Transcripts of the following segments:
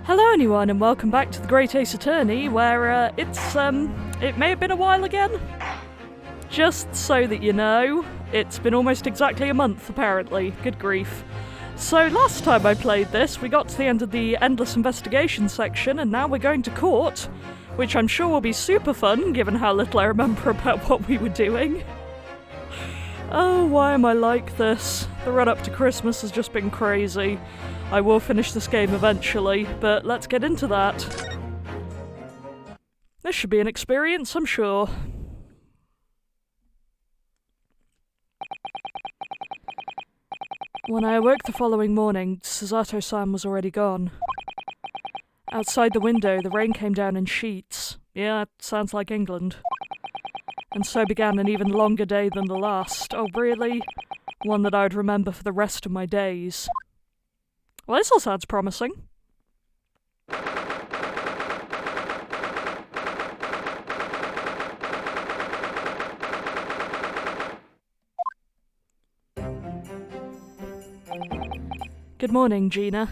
Hello anyone and welcome back to the Great Ace Attorney, where it may have been a while again. Just so that you know, it's been almost exactly a month apparently, good grief. So last time I played this, we got to the end of the Endless Investigation section and now we're going to court, which I'm sure will be super fun given how little I remember about what we were doing. Oh, why am I like this? The run up to Christmas has just been crazy. I will finish this game eventually, but let's get into that. This should be an experience, I'm sure. When I awoke the following morning, Susato-san was already gone. Outside the window, the rain came down in sheets. Yeah, it sounds like England. And so began an even longer day than the last. Oh, really? One that I would remember for the rest of my days. Well, this all sounds promising. Good morning, Gina.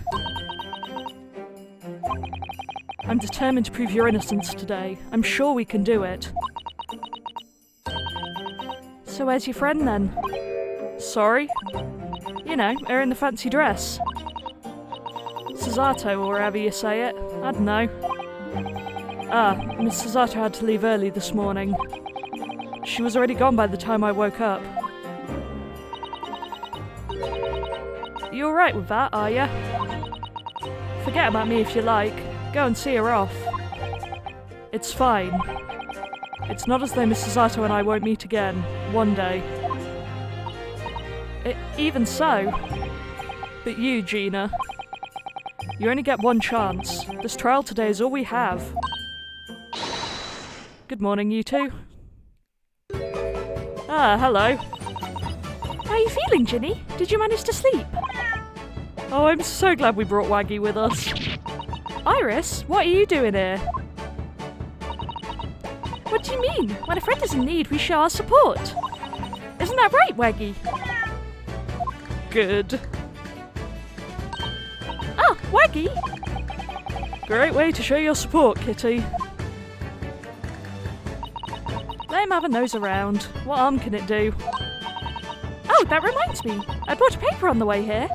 I'm determined to prove your innocence today. I'm sure we can do it. So where's your friend then? Sorry? You know, her in the fancy dress. Susato, or however you say it. I don't know. Miss Susato had to leave early this morning. She was already gone by the time I woke up. You alright with that, are ya? Forget about me if you like. Go and see her off. It's fine. It's not as though Miss Susato and I won't meet again, one day. Even so. But you, Gina. You only get one chance. This trial today is all we have. Good morning, you two. Hello. How are you feeling, Ginny? Did you manage to sleep? Oh, I'm so glad we brought Waggy with us. Iris, what are you doing here? What do you mean? When a friend is in need, we show our support. Isn't that right, Waggy? Good. Oh, Waggy! Great way to show your support, Kitty. Let him have a nose around. What harm can it do? Oh, that reminds me. I brought a paper on the way here.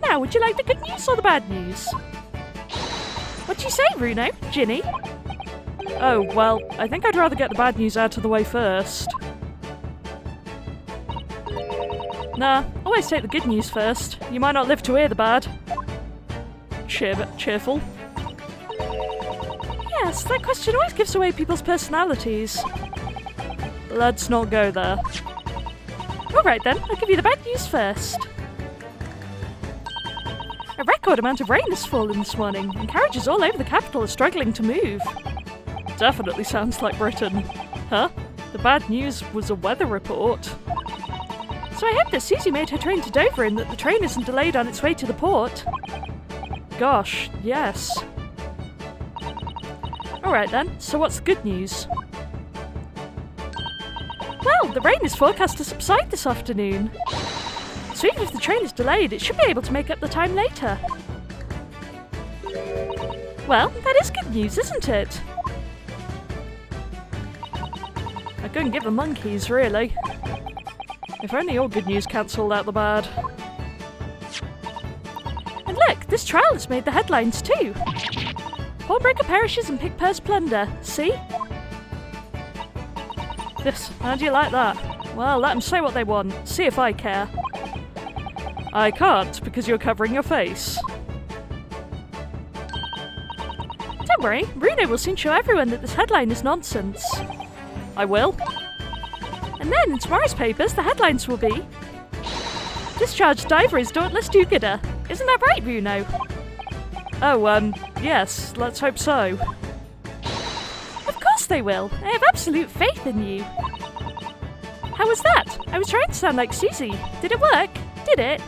Now, would you like the good news or the bad news? What do you say, Bruno? Ginny? Oh, well, I think I'd rather get the bad news out of the way first. Nah, always take the good news first. You might not live to hear the bad. Cheerful. Yes, that question always gives away people's personalities. Let's not go there. Alright then, I'll give you the bad news first. A record amount of rain has fallen this morning, and carriages all over the capital are struggling to move. Definitely sounds like Britain. Huh? The bad news was a weather report. So I hope that Susie made her train to Dover and that the train isn't delayed on its way to the port. Gosh, yes. Alright then, so what's the good news? Well, the rain is forecast to subside this afternoon. So even if the train is delayed, it should be able to make up the time later. Well, that is good news, isn't it? I couldn't give a monkeys, really. If only all good news cancelled out the bad. And look, this trial has made the headlines too. Pawnbroker perishes in pig purse plunder. See? Yes, how do you like that? Well, let them say what they want. See if I care. I can't, because you're covering your face. Don't worry, Bruno will soon show everyone that this headline is nonsense. I will. And then, in tomorrow's papers, the headlines will be Discharged diver is dauntless do-gooder. Isn't that right, Bruno? Oh, yes, let's hope so. Of course they will. I have absolute faith in you. How was that? I was trying to sound like Susie. Did it work? Did it?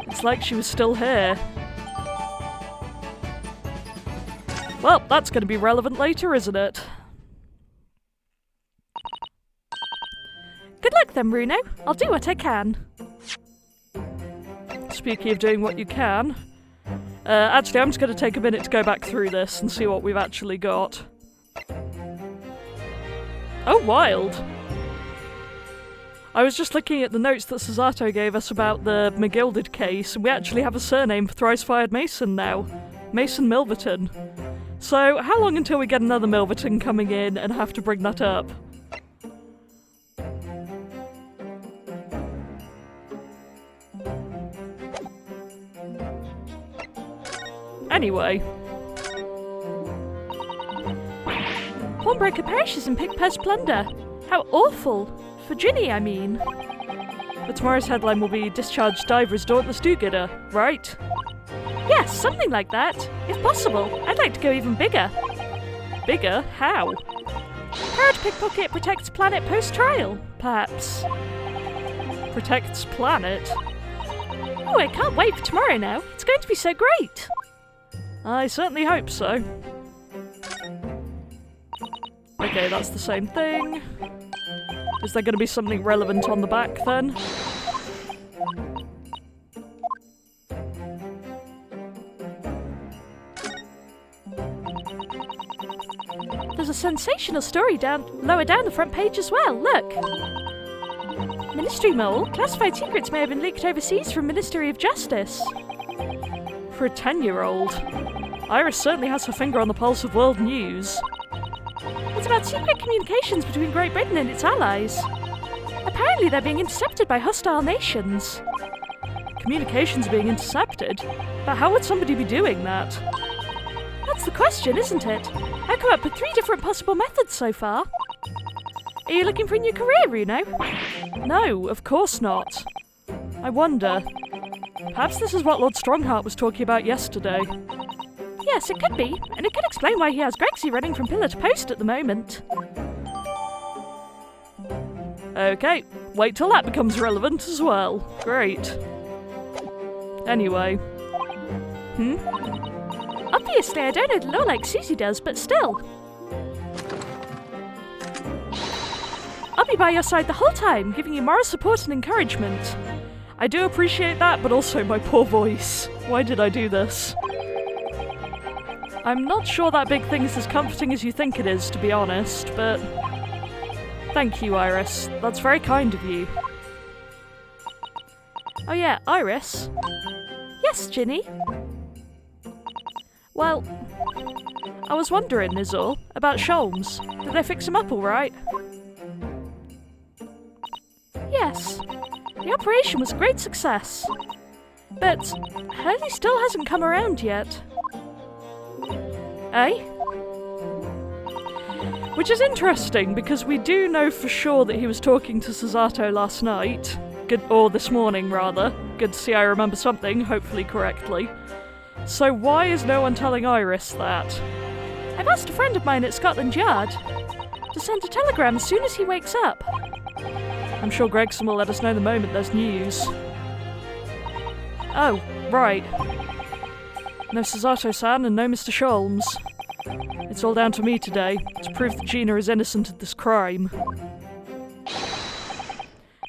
It's like she was still here. Well, that's going to be relevant later, isn't it? Good luck then, Bruno. I'll do what I can. Speaking of doing what you can. Actually, I'm just going to take a minute to go back through this and see what we've actually got. Oh, wild! I was just looking at the notes that Susato gave us about the McGilded case, and we actually have a surname for thrice-fired Mason now. Mason Milverton. So, how long until we get another Milverton coming in and have to bring that up? Anyway. Hornbroker perishes in Pigpurse plunder. How awful. For Ginny, I mean. But tomorrow's headline will be Discharged Diver's Dauntless Do-Gooder, right? Yes, something like that. If possible, I'd like to go even bigger. Bigger? How? Proud Pickpocket protects planet post-trial, perhaps. Protects planet? Oh, I can't wait for tomorrow now. It's going to be so great. I certainly hope so. Okay, that's the same thing. Is there going to be something relevant on the back then? There's a sensational story lower down the front page as well. Look. Ministry Mole. Classified secrets may have been leaked overseas from Ministry of Justice. For a 10-year-old. Iris certainly has her finger on the pulse of world news. It's about secret communications between Great Britain and its allies. Apparently they're being intercepted by hostile nations. Communications are being intercepted? But how would somebody be doing that? That's the question, isn't it? I've come up with 3 different possible methods so far. Are you looking for a new career, Runo? No, of course not. I wonder. Perhaps this is what Lord Strongheart was talking about yesterday. Yes, it could be, and it could explain why he has Gregsy running from pillar to post at the moment. Okay, wait till that becomes relevant as well. Great. Anyway. Obviously, I don't know the law like Susie does, but still. I'll be by your side the whole time, giving you moral support and encouragement. I do appreciate that, but also my poor voice. Why did I do this? I'm not sure that big thing is as comforting as you think it is, to be honest, but... Thank you, Iris. That's very kind of you. Oh yeah, Iris? Yes, Ginny? Well, I was wondering, is all, about Sholmes. Did they fix him up all right? Yes. The operation was a great success. But Hurley still hasn't come around yet. Eh? Which is interesting, because we do know for sure that he was talking to Susato last night. Or this morning, rather. Good to see I remember something, hopefully correctly. So why is no one telling Iris that? I've asked a friend of mine at Scotland Yard to send a telegram as soon as he wakes up. I'm sure Gregson will let us know the moment there's news. Oh, right. No Susato-san and no Mr. Sholmes. It's all down to me today, to prove that Gina is innocent of this crime.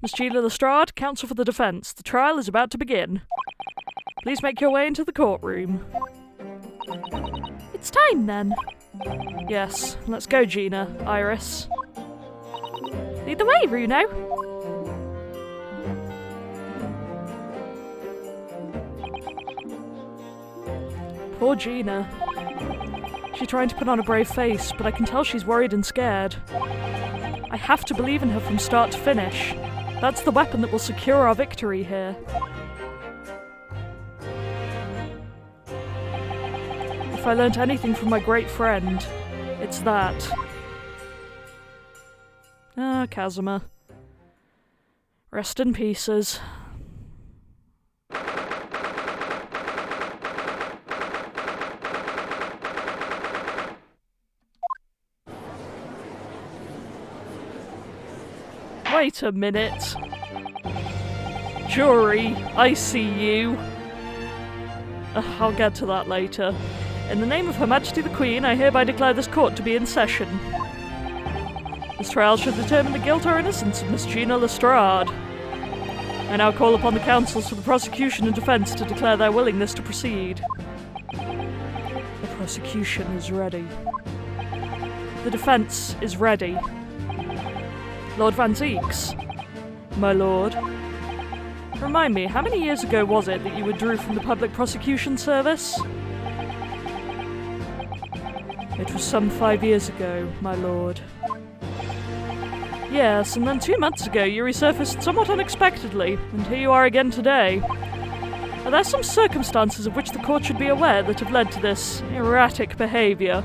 Miss Gina Lestrade, counsel for the defence. The trial is about to begin. Please make your way into the courtroom. It's time, then. Yes, let's go, Gina. Iris. Lead the way, Runo. Poor Gina. She's trying to put on a brave face, but I can tell she's worried and scared. I have to believe in her from start to finish. That's the weapon that will secure our victory here. If I learnt anything from my great friend, it's that. Ah, Kazuma. Rest in pieces. Wait a minute. Jury, I see you. I'll get to that later. In the name of Her Majesty the Queen, I hereby declare this court to be in session. This trial should determine the guilt or innocence of Miss Gina Lestrade. I now call upon the counsels for the prosecution and defense to declare their willingness to proceed. The prosecution is ready. The defense is ready. Lord Van Zeeks. My lord. Remind me, how many years ago was it that you withdrew from the public prosecution service? It was some 5 years ago, my lord. Yes, and then 2 months ago you resurfaced somewhat unexpectedly, and here you are again today. Are there some circumstances of which the court should be aware that have led to this erratic behaviour?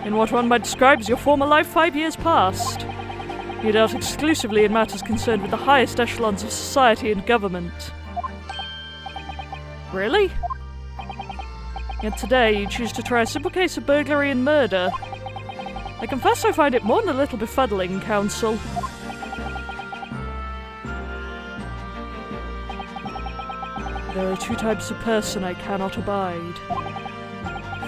In what one might describe as your former life 5 years past. You dealt exclusively in matters concerned with the highest echelons of society and government. Really? Yet today you choose to try a simple case of burglary and murder. I confess I find it more than a little befuddling, counsel. There are 2 types of person I cannot abide.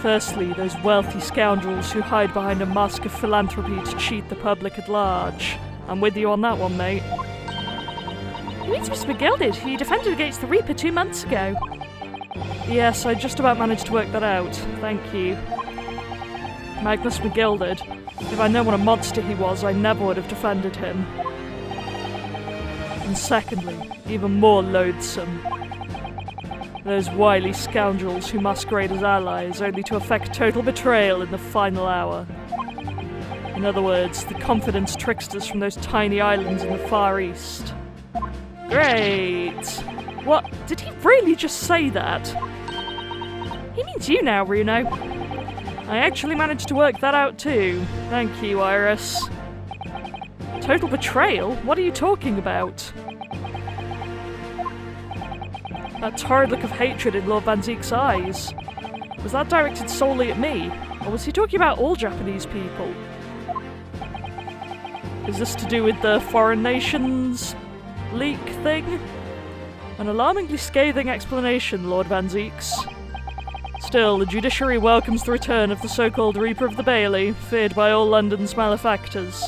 Firstly, those wealthy scoundrels who hide behind a mask of philanthropy to cheat the public at large. I'm with you on that one, mate. You mean Mr. McGilded, who you defended against the Reaper 2 months ago? Yes, I just about managed to work that out. Thank you. Magnus McGilded. If I'd known what a monster he was, I never would have defended him. And secondly, even more loathsome, those wily scoundrels who masquerade as allies only to effect total betrayal in the final hour. In other words, the confidence tricksters from those tiny islands in the Far East. Great! What? Did he really just say that? He means you now, Runo. I actually managed to work that out too. Thank you, Iris. Total betrayal? What are you talking about? That torrid look of hatred in Lord Van Zeek's eyes. Was that directed solely at me? Or was he talking about all Japanese people? Is this to do with the foreign nations leak thing? An alarmingly scathing explanation, Lord Van Zeeks. Still, the judiciary welcomes the return of the so-called Reaper of the Bailey, feared by all London's malefactors.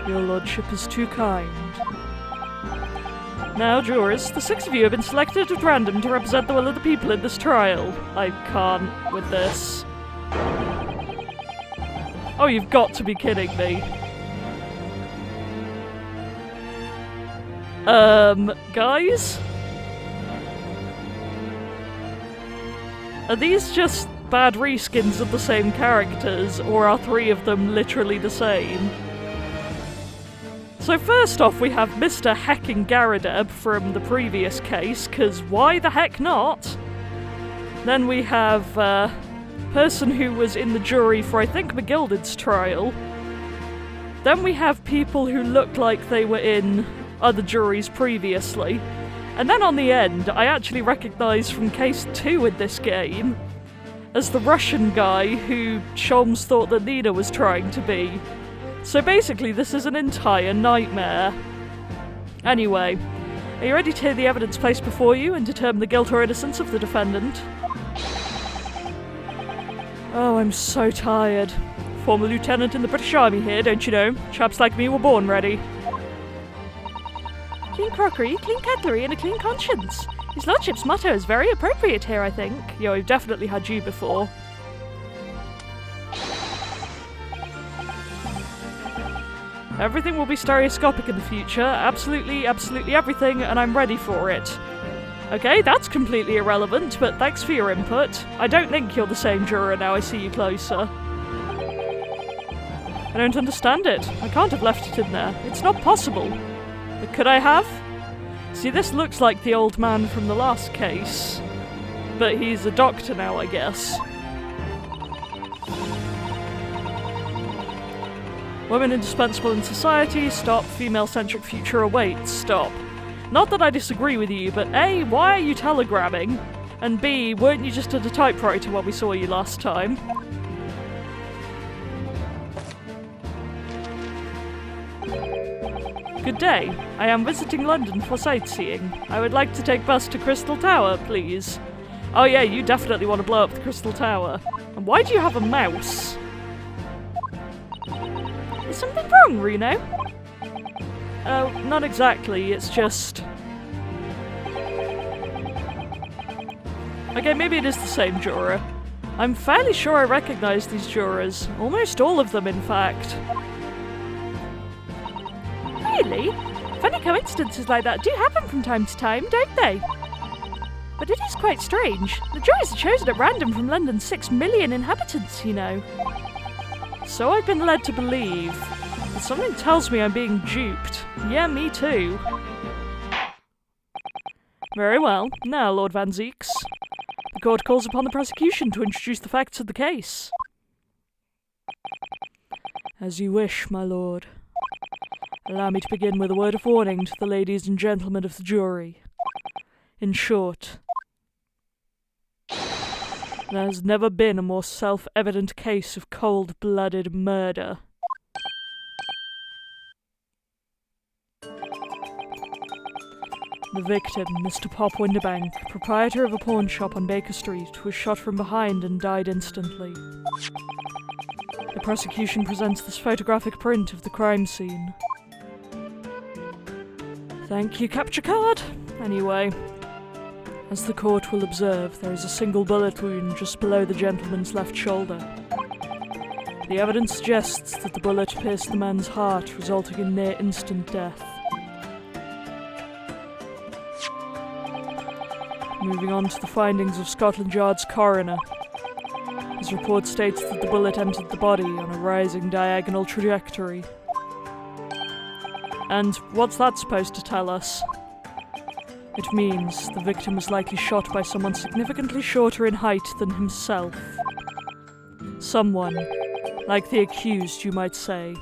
Your lordship is too kind. Now, jurors, the 6 of you have been selected at random to represent the will of the people in this trial. I can't with this. Oh, you've got to be kidding me. Guys? Are these just bad reskins of the same characters, or are 3 of them literally the same? So first off, we have Mr. Hecking Garadeb from the previous case, because why the heck not? Then we have a person who was in the jury for, I think, McGilded's trial. Then we have people who looked like they were in other juries previously. And then on the end, I actually recognise from case 2 in this game as the Russian guy who Sholmes thought that Nina was trying to be. So basically, this is an entire nightmare. Anyway, are you ready to hear the evidence placed before you and determine the guilt or innocence of the defendant? Oh, I'm so tired. Former lieutenant in the British Army here, don't you know? Chaps like me were born ready. Clean crockery, clean cutlery, and a clean conscience. His lordship's motto is very appropriate here, I think. Yeah, we've definitely had you before. Everything will be stereoscopic in the future. Absolutely, absolutely everything, and I'm ready for it. Okay, that's completely irrelevant, but thanks for your input. I don't think you're the same juror now I see you closer. I don't understand it. I can't have left it in there. It's not possible. But could I have? See, this looks like the old man from the last case. But he's a doctor now, I guess. Women indispensable in society, stop. Female-centric future awaits, stop. Not that I disagree with you, but A, why are you telegramming? And B, weren't you just at a typewriter when we saw you last time? Good day. I am visiting London for sightseeing. I would like to take bus to Crystal Tower, please. Oh yeah, you definitely want to blow up the Crystal Tower. And why do you have a mouse? Is something wrong, Reno? Oh, not exactly, it's just... Okay, maybe it is the same juror. I'm fairly sure I recognize these jurors. Almost all of them, in fact. Really? Funny coincidences like that do happen from time to time, don't they? But it is quite strange. The juries are chosen at random from London's 6 million inhabitants, you know. So I've been led to believe. But something tells me I'm being duped. Yeah, me too. Very well. Now, Lord Van Zeeks. The court calls upon the prosecution to introduce the facts of the case. As you wish, my lord. Allow me to begin with a word of warning to the ladies and gentlemen of the jury. In short, there has never been a more self-evident case of cold-blooded murder. The victim, Mr. Pop Winterbank, proprietor of a pawn shop on Baker Street, was shot from behind and died instantly. The prosecution presents this photographic print of the crime scene. Thank you, capture card! Anyway, as the court will observe, there is a single bullet wound just below the gentleman's left shoulder. The evidence suggests that the bullet pierced the man's heart, resulting in near-instant death. Moving on to the findings of Scotland Yard's coroner. His report states that the bullet entered the body on a rising diagonal trajectory. And what's that supposed to tell us? It means the victim was likely shot by someone significantly shorter in height than himself. Someone, like the accused, you might say.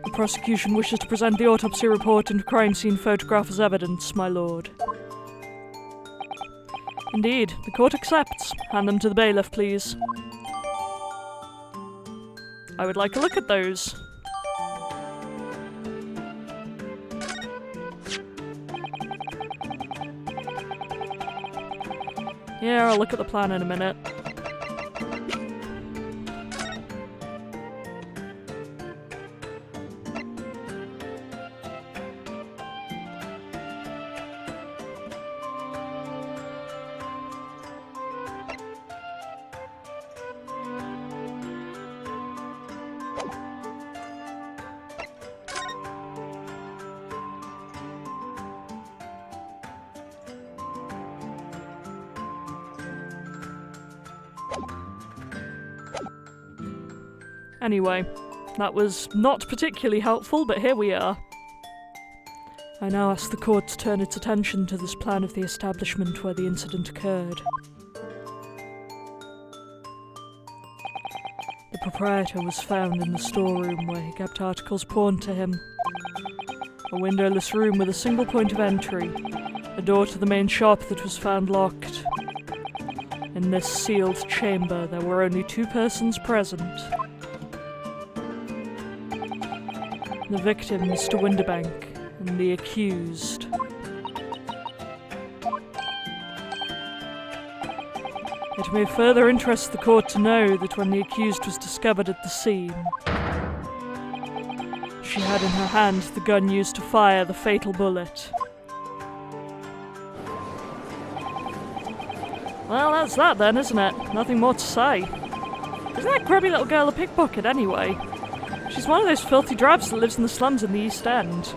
The prosecution wishes to present the autopsy report and crime scene photograph as evidence, my lord. Indeed, the court accepts. Hand them to the bailiff, please. I would like a look at those. Yeah, I'll look at the plan in a minute. Anyway, that was not particularly helpful, but here we are. I now ask the court to turn its attention to this plan of the establishment where the incident occurred. The proprietor was found in the storeroom where he kept articles pawned to him. A windowless room with a single point of entry, a door to the main shop that was found locked. In this sealed chamber, there were only 2 persons present. The victim, Mr. Winterbank, and the accused. It may further interest the court to know that when the accused was discovered at the scene, she had in her hand the gun used to fire the fatal bullet. Well, that's that then, isn't it? Nothing more to say. Isn't that grubby little girl a pickpocket anyway? She's one of those filthy drabs that lives in the slums in the East End.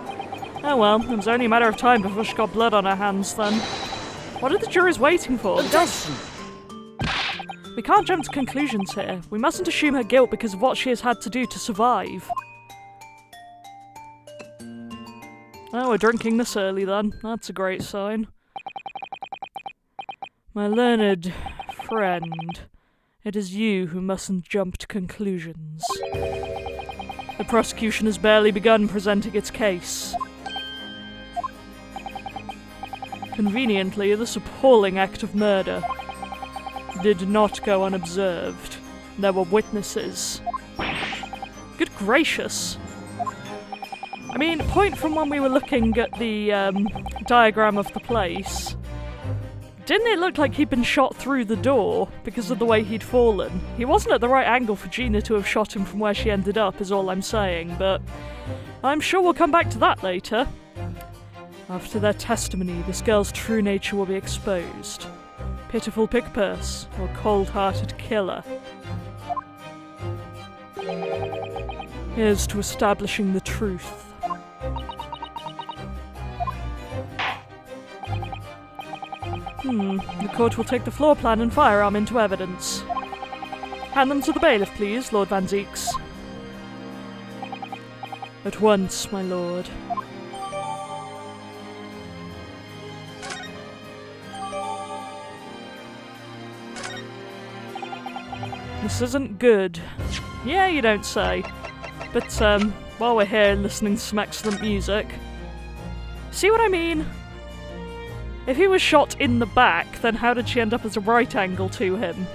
Oh well, it was only a matter of time before she got blood on her hands then. What are the jurors waiting for? We can't jump to conclusions here. We mustn't assume her guilt because of what she has had to do to survive. Oh, we're drinking this early then. That's a great sign. My learned friend, it is you who mustn't jump to conclusions. The prosecution has barely begun presenting its case. Conveniently, this appalling act of murder did not go unobserved. There were witnesses. Good gracious. I mean, point from when we were looking at the diagram of the place, Didn't it look like he'd been shot through the door because of the way he'd fallen? He wasn't at the right angle for Gina to have shot him from where she ended up, is all I'm saying, but I'm sure we'll come back to that later. After their testimony, this girl's true nature will be exposed. Pitiful pickpurse, or cold-hearted killer. Here's to establishing the truth. The court will take the floor plan and firearm into evidence. Hand them to the bailiff, please, Lord Van Zeeks. At once, my lord. This isn't good. Yeah, you don't say. But, while we're here listening to some excellent music... See what I mean? If he was shot in the back, then how did she end up as a right angle to him?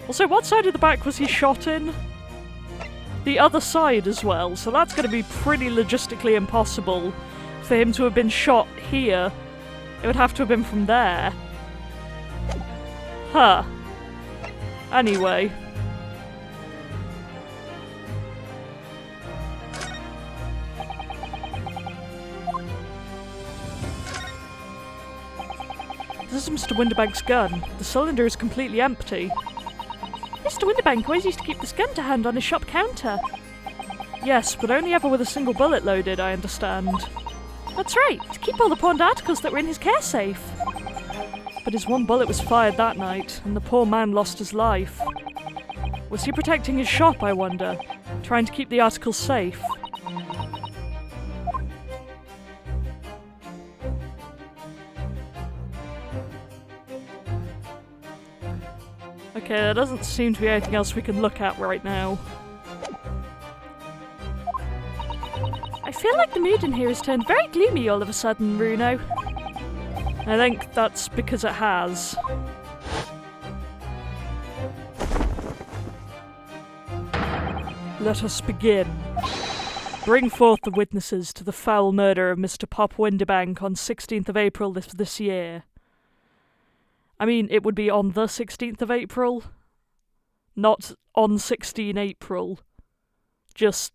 Also, what side of the back was he shot in? The other side as well, so that's going to be pretty logistically impossible for him to have been shot here. It would have to have been from there. Huh. Anyway. This is Mr. Winterbank's gun. The cylinder is completely empty. Mr. Winterbank always used to keep this gun to hand on his shop counter. Yes, but only ever with a single bullet loaded, I understand. That's right, to keep all the pawned articles that were in his care safe. But his one bullet was fired that night, and the poor man lost his life. Was he protecting his shop, I wonder? Trying to keep the articles safe? Okay, there doesn't seem to be anything else we can look at right now. I feel like the mood in here has turned very gloomy all of a sudden, Bruno. I think that's because it has. Let us begin. Bring forth the witnesses to the foul murder of Mr. Pop Winterbank on 16th of April this year. I mean, it would be on the 16th of April, not on 16 April. Just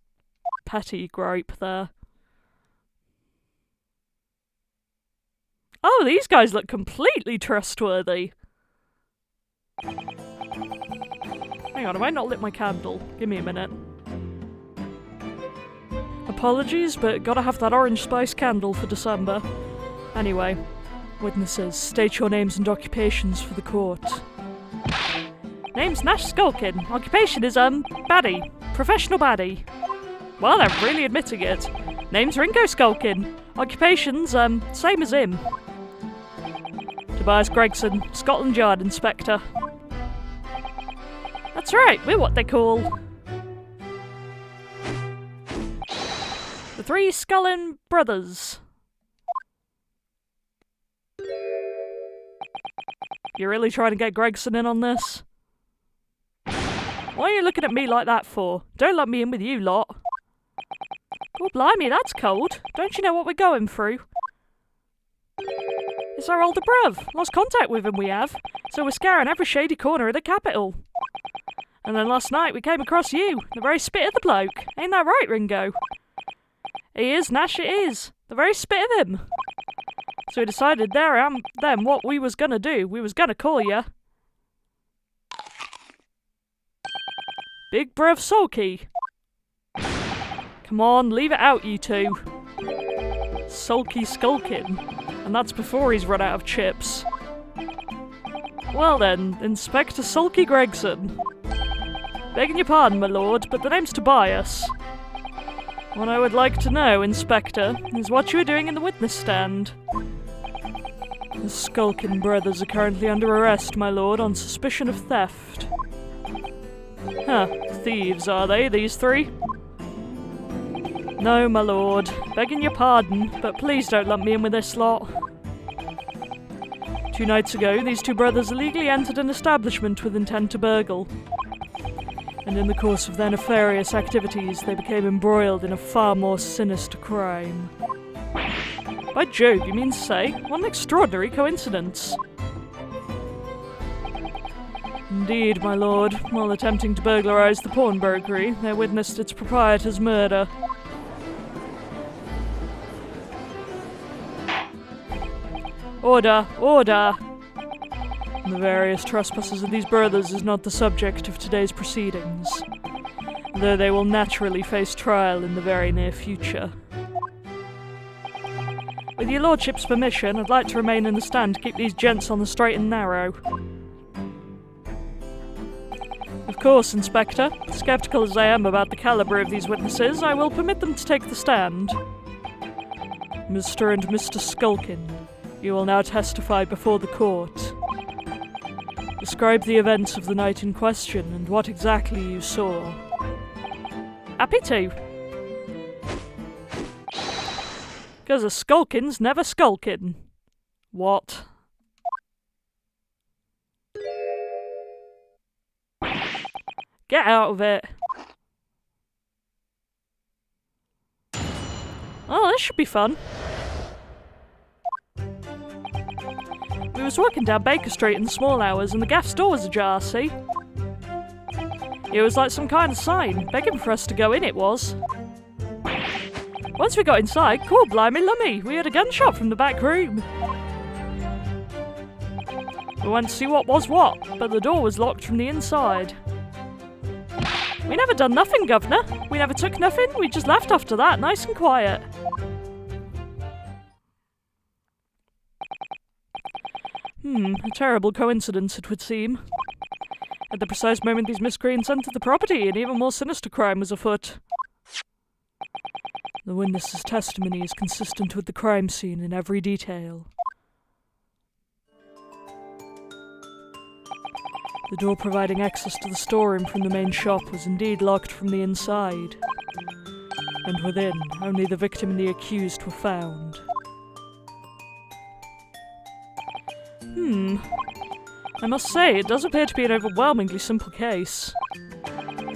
petty gripe there. Oh, these guys look completely trustworthy. Hang on, have I not lit my candle? Give me a minute. Apologies, but gotta have that orange spice candle for December. Anyway. Witnesses, state your names and occupations for the court. Name's Nash Skulkin. Occupation is, baddie. Professional baddie. Well, they're really admitting it. Name's Ringo Skulkin. Occupation's, same as him. Tobias Gregson, Scotland Yard Inspector. That's right, we're what they call... the Three Scullin Brothers. You're really trying to get Gregson in on this? Why are you looking at me like that for? Don't let me in with you lot. Oh, blimey, that's cold. Don't you know what we're going through? It's our older bruv. Lost contact with him we have. So we're scouring every shady corner of the capital. And then last night we came across you, the very spit of the bloke. Ain't that right, Ringo? He is, Nash, it is. The very spit of him. So we decided then what we was gonna do. We was gonna call ya Big Bruv Sulky. Come on, leave it out, you two. Sulky Skulkin. And that's before he's run out of chips. Well then, Inspector Sulky Gregson. Begging your pardon, my lord, but the name's Tobias. What I would like to know, Inspector, is what you were doing in the witness stand. The Skulkin brothers are currently under arrest, my lord, on suspicion of theft. Huh, thieves, are they, these three? No, my lord. Begging your pardon, but please don't lump me in with this lot. 2 nights ago, these two brothers illegally entered an establishment with intent to burgle. And in the course of their nefarious activities, they became embroiled in a far more sinister crime. By Jove, you mean to say? What an extraordinary coincidence. Indeed, my lord. While attempting to burglarize the pawnbrokery, they witnessed its proprietor's murder. Order! Order! The various trespasses of these brothers is not the subject of today's proceedings, though they will naturally face trial in the very near future. With your lordship's permission, I'd like to remain in the stand to keep these gents on the straight and narrow. Of course, Inspector. Skeptical as I am about the caliber of these witnesses, I will permit them to take the stand. Mr. and Mr. Skulkin, you will now testify before the court. Describe the events of the night in question and what exactly you saw. Happy to. 'Cause a skulkin's never skulkin'. What? Get out of it. Oh, this should be fun. We was walking down Baker Street in the small hours and the gaff's door was ajar, see? It was like some kind of sign, begging for us to go in, it was. Once we got inside, cool blimey lummy, we heard a gunshot from the back room. We went to see what was what, but the door was locked from the inside. We never done nothing, Governor. We never took nothing, we just left after that, nice and quiet. A terrible coincidence, it would seem. At the precise moment these miscreants entered the property, an even more sinister crime was afoot. The witness's testimony is consistent with the crime scene in every detail. The door providing access to the storeroom from the main shop was indeed locked from the inside, and within, only the victim and the accused were found. I must say, it does appear to be an overwhelmingly simple case.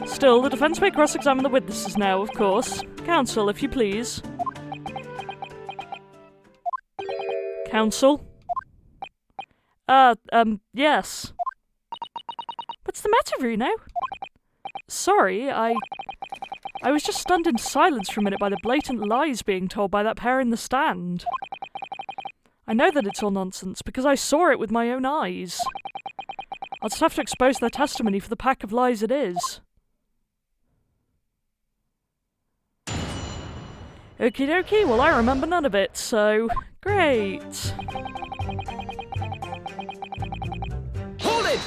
Still, the defence may cross-examine the witnesses now, of course. Counsel, if you please. Counsel? Yes. What's the matter, Bruno? Sorry, I was just stunned into silence for a minute by the blatant lies being told by that pair in the stand. I know that it's all nonsense, because I saw it with my own eyes. I'll just have to expose their testimony for the pack of lies it is. Okie dokie, well I remember none of it, so great. Hold it!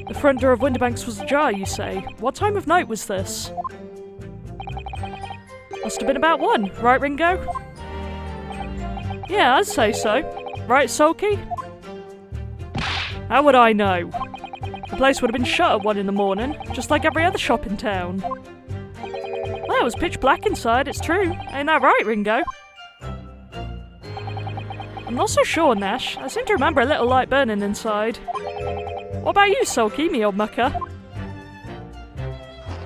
The front door of Winterbanks was ajar, you say? What time of night was this? Must have been about 1, right Ringo? Yeah, I'd say so. Right, Sulky? How would I know? The place would have been shut at 1 in the morning, just like every other shop in town. Well, it was pitch black inside, it's true. Ain't that right, Ringo? I'm not so sure, Nash. I seem to remember a little light burning inside. What about you, Sulky, me old mucker?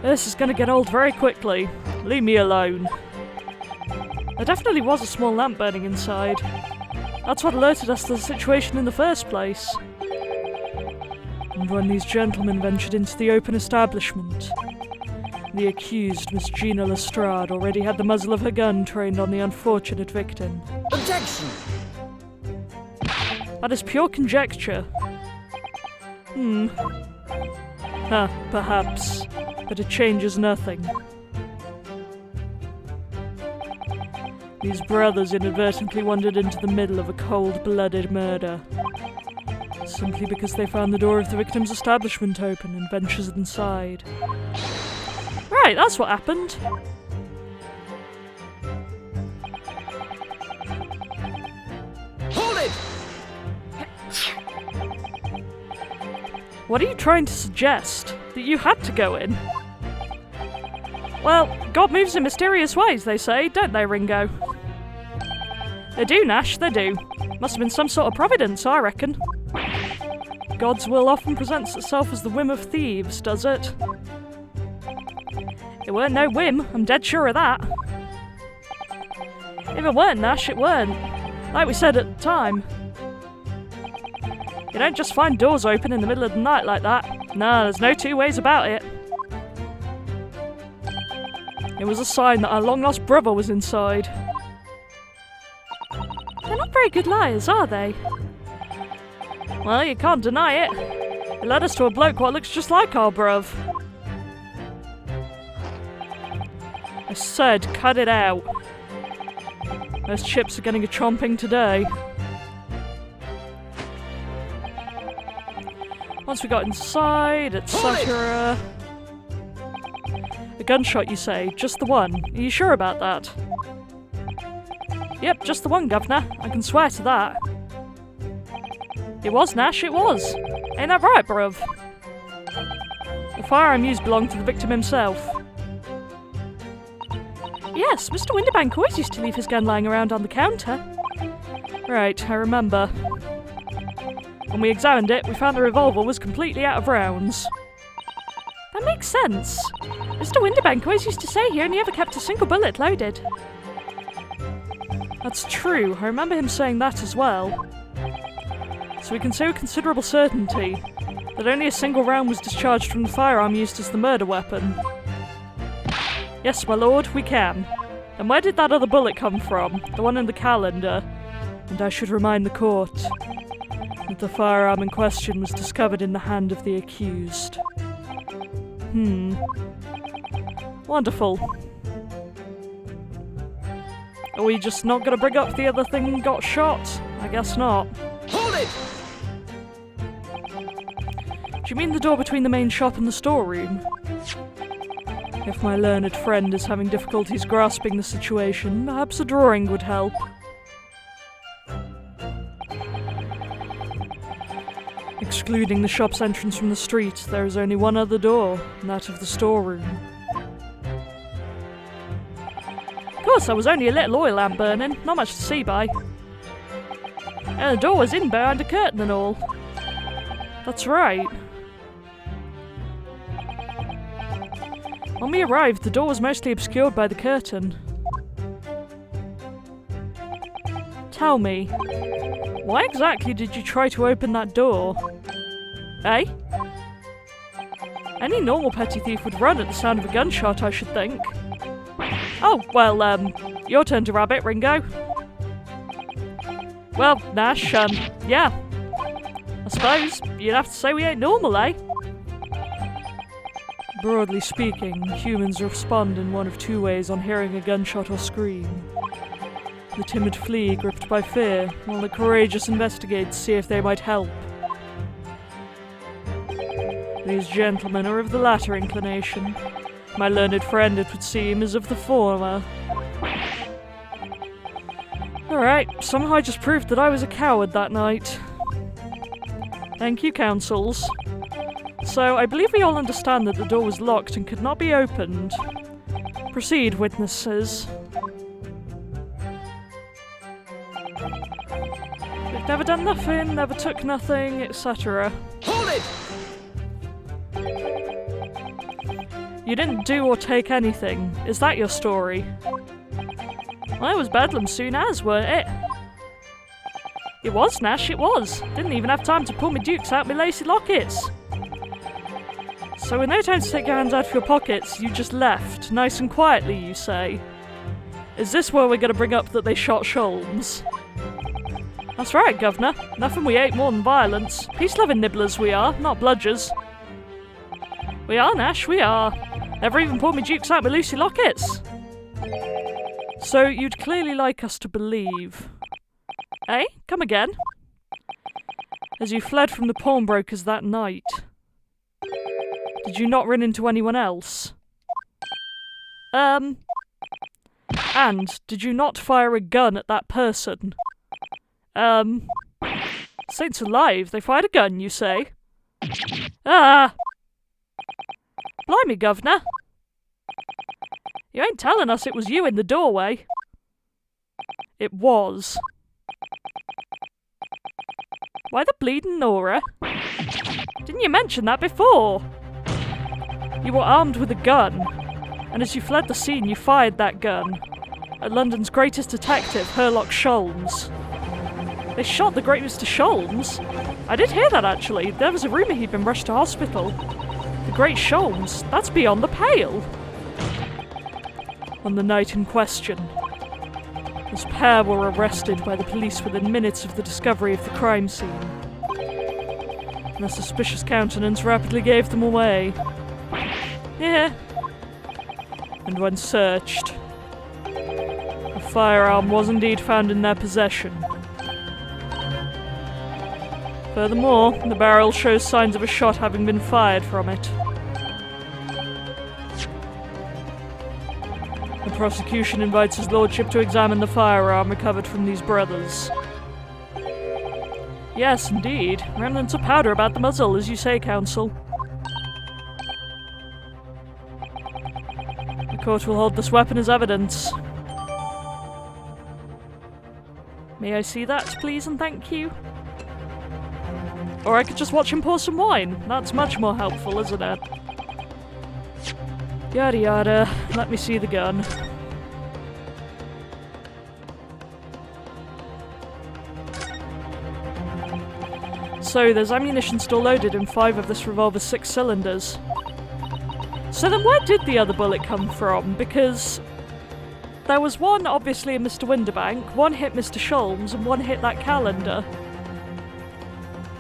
This is gonna get old very quickly. Leave me alone. There definitely was a small lamp burning inside. That's what alerted us to the situation in the first place. And when these gentlemen ventured into the open establishment, the accused, Miss Gina Lestrade, already had the muzzle of her gun trained on the unfortunate victim. Objection! That is pure conjecture. Perhaps. But it changes nothing. These brothers inadvertently wandered into the middle of a cold-blooded murder, simply because they found the door of the victim's establishment open and ventured inside. Right, that's what happened. Hold it! What are you trying to suggest? That you had to go in? Well, God moves in mysterious ways, they say, don't they, Ringo? They do, Nash, they do. Must have been some sort of providence, I reckon. God's will often presents itself as the whim of thieves, does it? It weren't no whim, I'm dead sure of that. If it weren't, Nash, it weren't. Like we said at the time. You don't just find doors open in the middle of the night like that. No, there's no two ways about it. It was a sign that our long-lost brother was inside. They're not very good liars, are they? Well, you can't deny it. It led us to a bloke what looks just like our bruv. I said, cut it out. Those chips are getting a chomping today. Once we got inside, etc. A gunshot, you say? Just the one? Are you sure about that? Yep, just the one, Governor. I can swear to that. It was, Nash, it was. Ain't that right, bruv? The firearm used belonged to the victim himself. Yes, Mr. Winterbank always used to leave his gun lying around on the counter. Right, I remember. When we examined it, we found the revolver was completely out of rounds. That makes sense. Mr. Winterbank always used to say he only ever kept a single bullet loaded. That's true, I remember him saying that as well. So we can say with considerable certainty that only a single round was discharged from the firearm used as the murder weapon. Yes, my lord, we can. And where did that other bullet come from? The one in the calendar? And I should remind the court that the firearm in question was discovered in the hand of the accused. Wonderful. Are we just not gonna bring up the other thing got shot? I guess not. Hold it! Do you mean the door between the main shop and the storeroom? If my learned friend is having difficulties grasping the situation, perhaps a drawing would help. Excluding the shop's entrance from the street, there is only one other door, that of the storeroom. Of course, there was only a little oil lamp burning, not much to see by. And the door was in behind a curtain and all. That's right. When we arrived, the door was mostly obscured by the curtain. Tell me, why exactly did you try to open that door? Eh? Any normal petty thief would run at the sound of a gunshot, I should think. Oh, well, your turn to rabbit, Ringo. Well, Nash, yeah. I suppose you'd have to say we ain't normal, eh? Broadly speaking, humans respond in one of two ways on hearing a gunshot or scream. The timid flee, gripped by fear, while the courageous investigate to see if they might help. These gentlemen are of the latter inclination. My learned friend, it would seem, is of the former. Alright, somehow I just proved that I was a coward that night. Thank you, counsels. So, I believe we all understand that the door was locked and could not be opened. Proceed, witnesses. We've never done nothing, never took nothing, etc. Hold it! You didn't do or take anything. Is that your story? Well, it was bedlam soon as, weren't it? It was, Nash, it was. Didn't even have time to pull my dukes out my lacy lockets. So with no time to take your hands out of your pockets, you just left, nice and quietly, you say? Is this where we're going to bring up that they shot Sholmes? That's right, Governor. Nothing we hate more than violence. Peace-loving nibblers we are, not bludgers. We are, Nash, we are. Never even pulled me dukes out my Lucy lockets. So you'd clearly like us to believe. Eh? Come again? As you fled from the pawnbrokers that night, did you not run into anyone else? And did you not fire a gun at that person? Saints alive, they fired a gun, you say? Ah! Blimey, Governor. You ain't telling us it was you in the doorway. It was. Why the bleeding Nora? Didn't you mention that before? You were armed with a gun, and as you fled the scene you fired that gun at London's greatest detective, Herlock Sholmes. They shot the great Mr. Sholmes? I did hear that, actually. There was a rumour he'd been rushed to hospital. The great Sholmes? That's beyond the pale. On the night in question, this pair were arrested by the police within minutes of the discovery of the crime scene. Their suspicious countenance rapidly gave them away. Yeah. And when searched, a firearm was indeed found in their possession. Furthermore, the barrel shows signs of a shot having been fired from it. The prosecution invites his lordship to examine the firearm recovered from these brothers. Yes, indeed. Remnants of powder about the muzzle, as you say, counsel. The court will hold this weapon as evidence. May I see that, please, and thank you? Or I could just watch him pour some wine. That's much more helpful, isn't it? Yada yada. Let me see the gun. So, there's ammunition still loaded in 5 of this revolver's 6 cylinders. So then where did the other bullet come from? Because there was one, obviously, in Mr. Winterbank, one hit Mr. Sholmes, and one hit that calendar.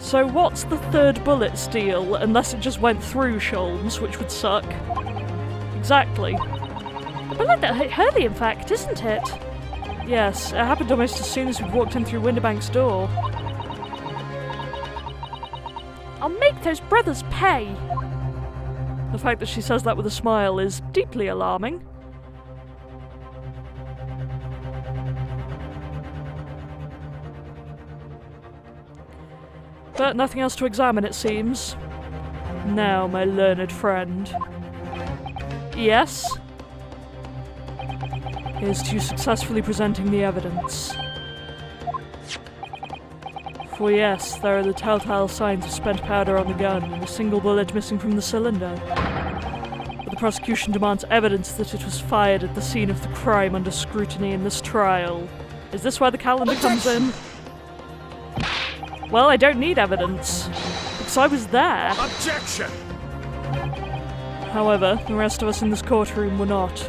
So what's the third bullet's deal, unless it just went through Sholmes, which would suck. Exactly. The bullet that hit Hurley, in fact, isn't it? Yes, it happened almost as soon as we walked in through Winterbank's door. I'll make those brothers pay. The fact that she says that with a smile is deeply alarming. But nothing else to examine, it seems. Now, my learned friend. Yes? Here's to you successfully presenting the evidence. For yes, there are the telltale signs of spent powder on the gun and a single bullet missing from the cylinder. But the prosecution demands evidence that it was fired at the scene of the crime under scrutiny in this trial. Is this where the calendar comes in? Well, I don't need evidence, because I was there. Objection! However, the rest of us in this courtroom were not.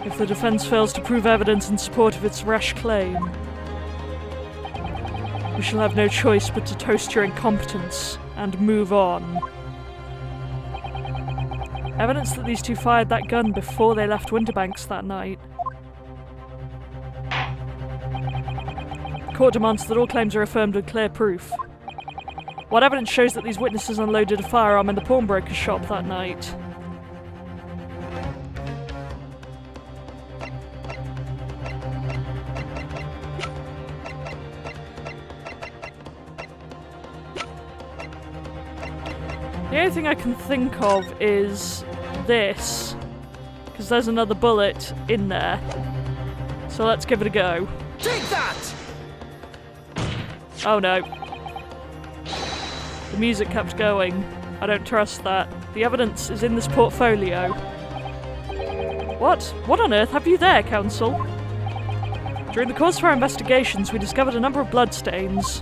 If the defense fails to prove evidence in support of its rash claim, we shall have no choice but to toast your incompetence and move on. Evidence that these two fired that gun before they left Winterbanks that night. The court demands that all claims are affirmed with clear proof. What evidence shows that these witnesses unloaded a firearm in the pawnbroker's shop that night? The only thing I can think of is this, because there's another bullet in there. So let's give it a go. Take that! Oh no. The music kept going. I don't trust that. The evidence is in this portfolio. What? What on earth have you there, counsel? During the course of our investigations, we discovered a number of bloodstains.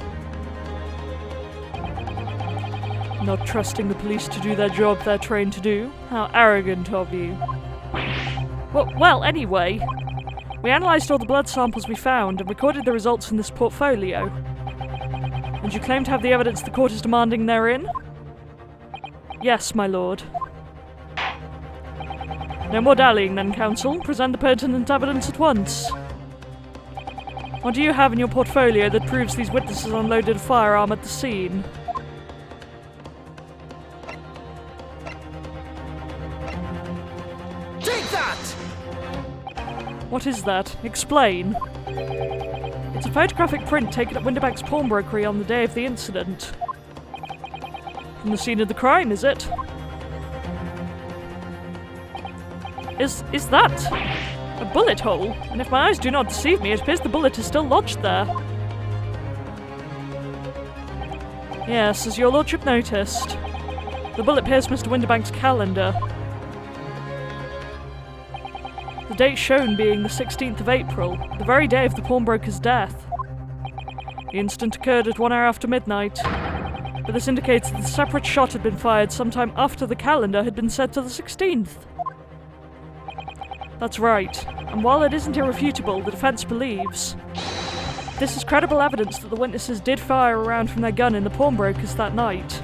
Not trusting the police to do their job they're trained to do? How arrogant of you. Well, anyway, we analysed all the blood samples we found and recorded the results in this portfolio. And you claim to have the evidence the court is demanding therein? Yes, my lord. No more dallying then, counsel. Present the pertinent evidence at once. What do you have in your portfolio that proves these witnesses unloaded a firearm at the scene? What is that? Explain. It's a photographic print taken at Winterbank's pawnbrokery on the day of the incident. From the scene of the crime, is it? Is that a bullet hole? And if my eyes do not deceive me, it appears the bullet is still lodged there. Yes, as your lordship noticed, the bullet pierced Mr. Winterbank's calendar. The date shown being the 16th of April, the very day of the pawnbroker's death. The incident occurred at 1 hour after midnight, but this indicates that the separate shot had been fired sometime after the calendar had been set to the 16th. That's right, and while it isn't irrefutable, the defense believes this is credible evidence that the witnesses did fire a round from their gun in the pawnbroker's that night.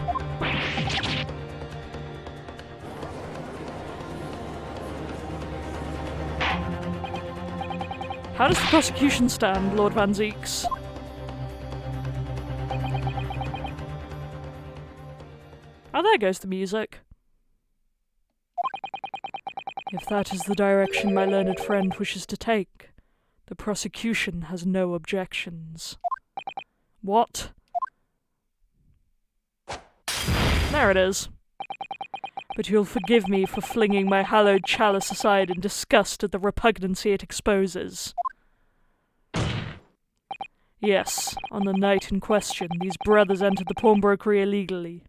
How does the prosecution stand, Lord Van Zeeks? Oh, there goes the music. If that is the direction my learned friend wishes to take, the prosecution has no objections. What? There it is. But you'll forgive me for flinging my hallowed chalice aside in disgust at the repugnancy it exposes. Yes, on the night in question, these brothers entered the pawnbrokery illegally.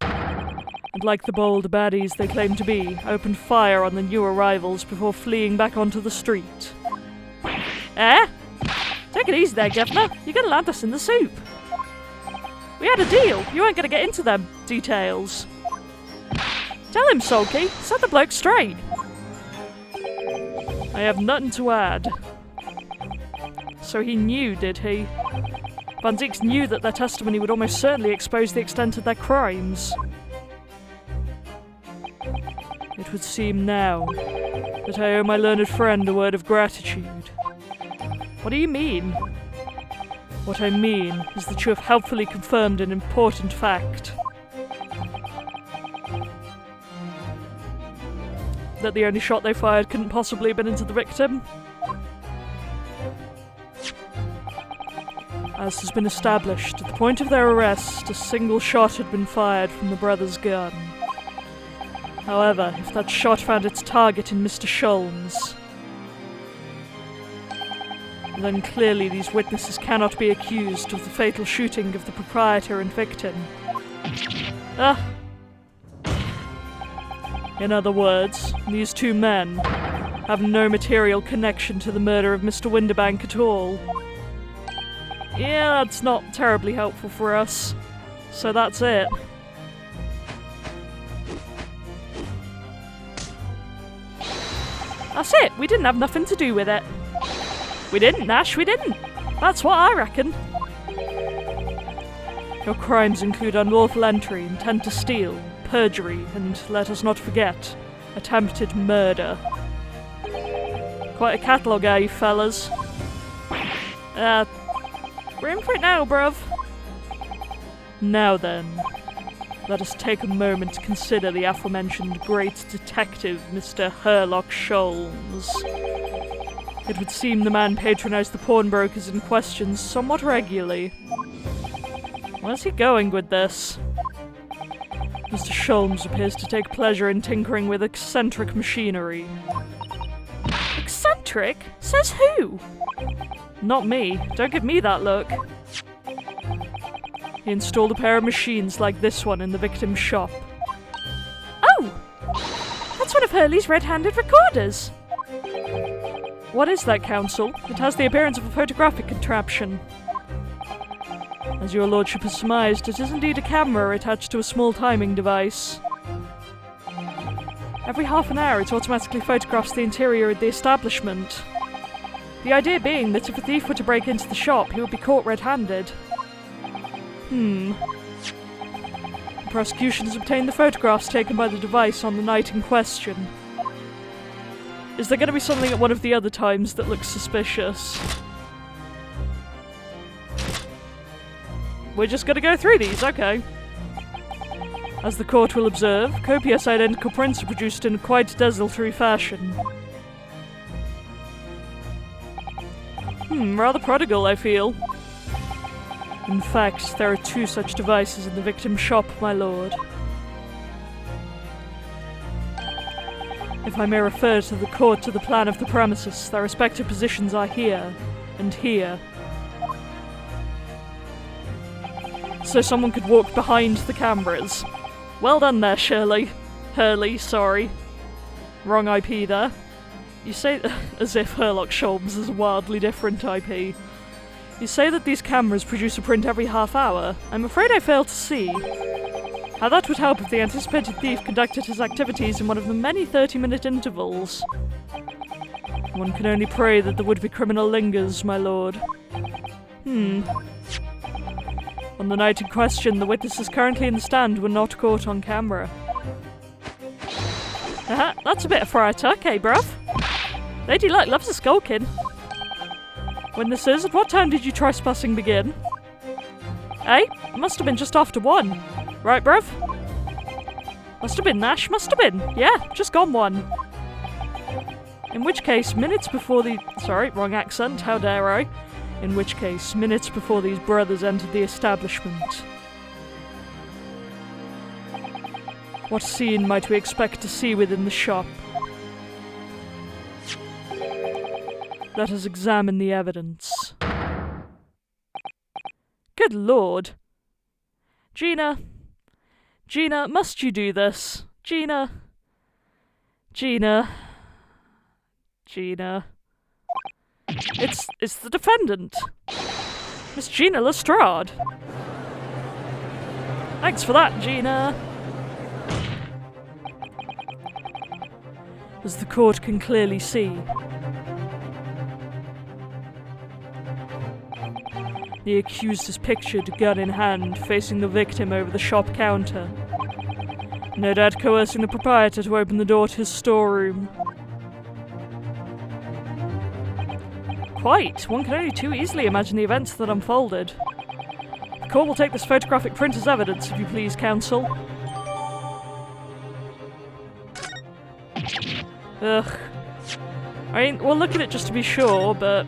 And like the bold baddies they claim to be, opened fire on the new arrivals before fleeing back onto the street. Eh? Take it easy there, Governor. You're gonna land us in the soup. We had a deal. You weren't gonna get into them details. Tell him, Sulky. Set the bloke straight. I have nothing to add. So he knew, did he? Van Zeeks knew that their testimony would almost certainly expose the extent of their crimes. It would seem now that I owe my learned friend a word of gratitude. What do you mean? What I mean is that you have helpfully confirmed an important fact. That the only shot they fired couldn't possibly have been into the victim. As has been established, at the point of their arrest, a single shot had been fired from the brothers' gun. However, if that shot found its target in Mr. Sholmes, then clearly these witnesses cannot be accused of the fatal shooting of the proprietor and victim. In other words, these two men have no material connection to the murder of Mr. Winterbank at all. Yeah, that's not terribly helpful for us. So that's it. That's it, we didn't have nothing to do with it. We didn't, Nash, we didn't. That's what I reckon. Your crimes include unlawful entry, intent to steal, perjury, and, let us not forget, attempted murder. Quite a catalogue, eh, fellas? We're in for it now, bruv. Now then, let us take a moment to consider the aforementioned great detective, Mr. Herlock Sholmes. It would seem the man patronised the pawnbrokers in question somewhat regularly. Where's he going with this? Mr. Sholmes appears to take pleasure in tinkering with eccentric machinery. Eccentric? Says who? Not me. Don't give me that look. He installed a pair of machines like this one in the victim's shop. Oh! That's one of Hurley's red-handed recorders. What is that, Counsel? It has the appearance of a photographic contraption. As your lordship has surmised, it is indeed a camera attached to a small timing device. Every half an hour it automatically photographs the interior of the establishment. The idea being that if a thief were to break into the shop, he would be caught red-handed. The prosecution has obtained the photographs taken by the device on the night in question. Is there going to be something at one of the other times that looks suspicious? We're just going to go through these, okay. As the court will observe, copious identical prints are produced in a quite desultory fashion. Rather prodigal, I feel. In fact, there are 2 such devices in the victim's shop, my lord. If I may refer to the court to the plan of the premises, their respective positions are here and here. So someone could walk behind the cameras. Well done there, Hurley, sorry. Wrong IP there. You say as if Herlock Sholmes is a wildly different IP. You say that these cameras produce a print every half hour. I'm afraid I fail to see how that would help if the anticipated thief conducted his activities in one of the many 30-minute intervals. One can only pray that the would-be criminal lingers, my lord. On the night in question, the witnesses currently in the stand were not caught on camera. That's a bit of friar tuck, eh, bruv? Lady Luck loves a skulking. Witnesses, at what time did you trespassing begin? Eh? Must have been just after 1. Right, bruv? Must have been, Nash, must have been. Yeah, just gone 1. In which case, minutes before the... Sorry, wrong accent, how dare I? In which case, minutes before these brothers entered the establishment. What scene might we expect to see within the shop? Let us examine the evidence. Good lord. Gina, must you do this? Gina. It's the defendant. Miss Gina Lestrade. Thanks for that, Gina. As the court can clearly see, the accused is pictured, gun in hand, facing the victim over the shop counter. No doubt coercing the proprietor to open the door to his storeroom. Quite. One can only too easily imagine the events that unfolded. The court will take this photographic print as evidence, if you please, counsel. Ugh. I mean, we'll look at it just to be sure, but...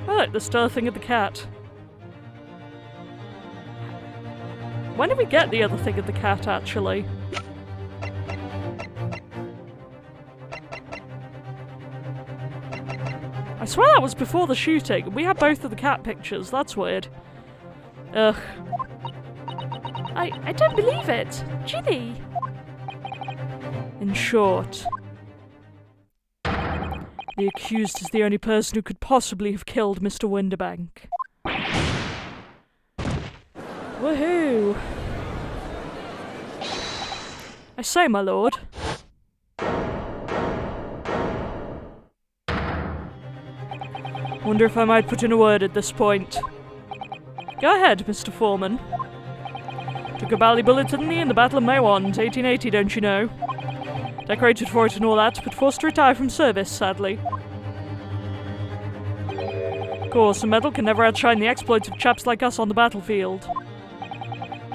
Oh, look, there's still a thing of the cat. When did we get the other thing of the cat, actually? I swear that was before the shooting. We had both of the cat pictures. That's weird. Ugh. I don't believe it. Ginny. In short, the accused is the only person who could possibly have killed Mr. Winterbank. Woohoo! I say, my lord. Wonder if I might put in a word at this point. Go ahead, Mr. Foreman. Took a bally bullet in the Battle of Maiwand, 1880, don't you know? Decorated for it and all that, but forced to retire from service, sadly. Of course, a medal can never outshine the exploits of chaps like us on the battlefield.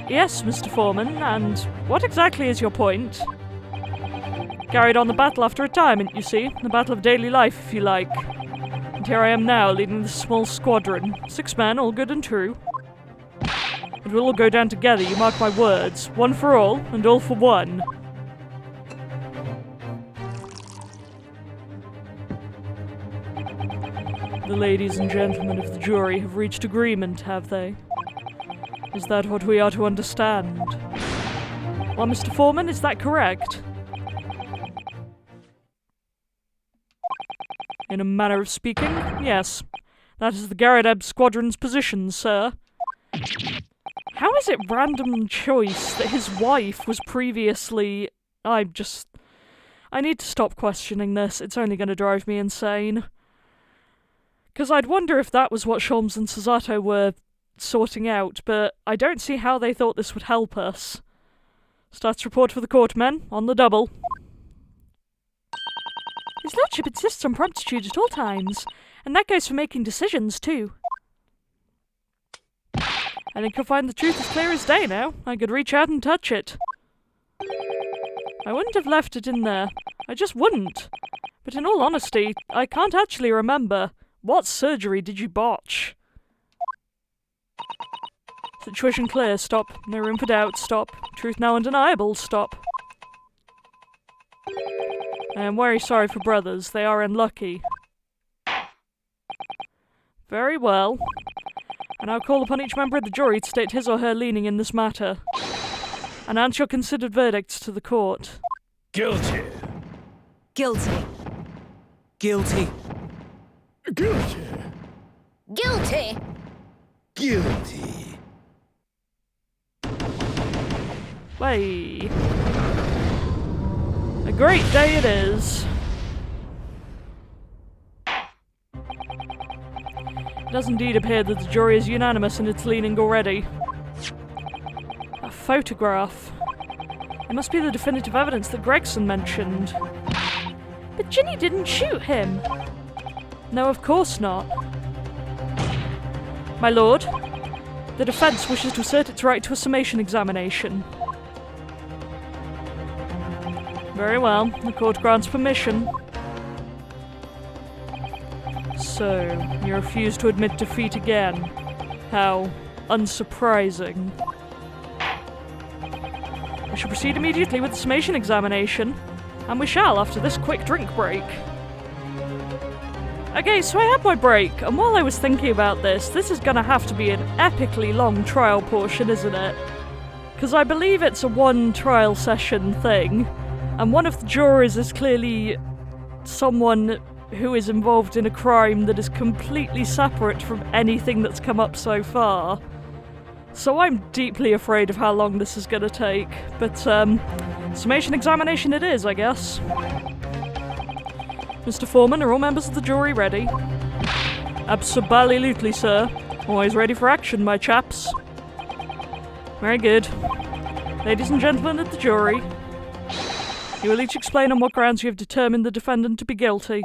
Yes, Mr. Foreman, and what exactly is your point? Carried on the battle after retirement, you see. The battle of daily life, if you like. And here I am now, leading this small squadron. 6 men, all good and true. But we'll all go down together, you mark my words. One for all, and all for one. The ladies and gentlemen of the jury have reached agreement, have they? Is that what we are to understand? Well, Mr. Foreman, is that correct? In a manner of speaking, yes. That is the Garradeb Squadron's position, sir. How is it random choice that his wife was previously... I need to stop questioning this. It's only going to drive me insane. Because I'd wonder if that was what Sholmes and Susato were sorting out, but I don't see how they thought this would help us. Stats report for the court, men. On the double. His lordship insists on promptitude at all times, and that goes for making decisions, too. I think you'll find the truth as clear as day now. I could reach out and touch it. I wouldn't have left it in there. I just wouldn't. But in all honesty, I can't actually remember. What surgery did you botch? Situation clear, stop. No room for doubt, stop. Truth now undeniable, stop. I am very sorry for brothers, they are unlucky. Very well. I now call upon each member of the jury to state his or her leaning in this matter. Announce your considered verdicts to the court. Guilty. Guilty. Guilty. Guilty. Guilty! Guilty. Way. A great day it is. It does indeed appear that the jury is unanimous in its leaning already. A photograph. It must be the definitive evidence that Gregson mentioned. But Ginny didn't shoot him. No, of course not. My lord, the defence wishes to assert its right to a summation examination. Very well, the court grants permission. So, you refuse to admit defeat again. How unsurprising. We shall proceed immediately with the summation examination, and we shall after this quick drink break. Okay, so I had my break, and while I was thinking about this is gonna have to be an epically long trial portion, isn't it? Because I believe it's a one trial session thing, and one of the jurors is clearly someone who is involved in a crime that is completely separate from anything that's come up so far. So I'm deeply afraid of how long this is gonna take, but summation examination it is, I guess. Mr. Foreman, are all members of the jury ready? Absolutely, sir. Always ready for action, my chaps. Very good. Ladies and gentlemen of the jury, you will each explain on what grounds you have determined the defendant to be guilty.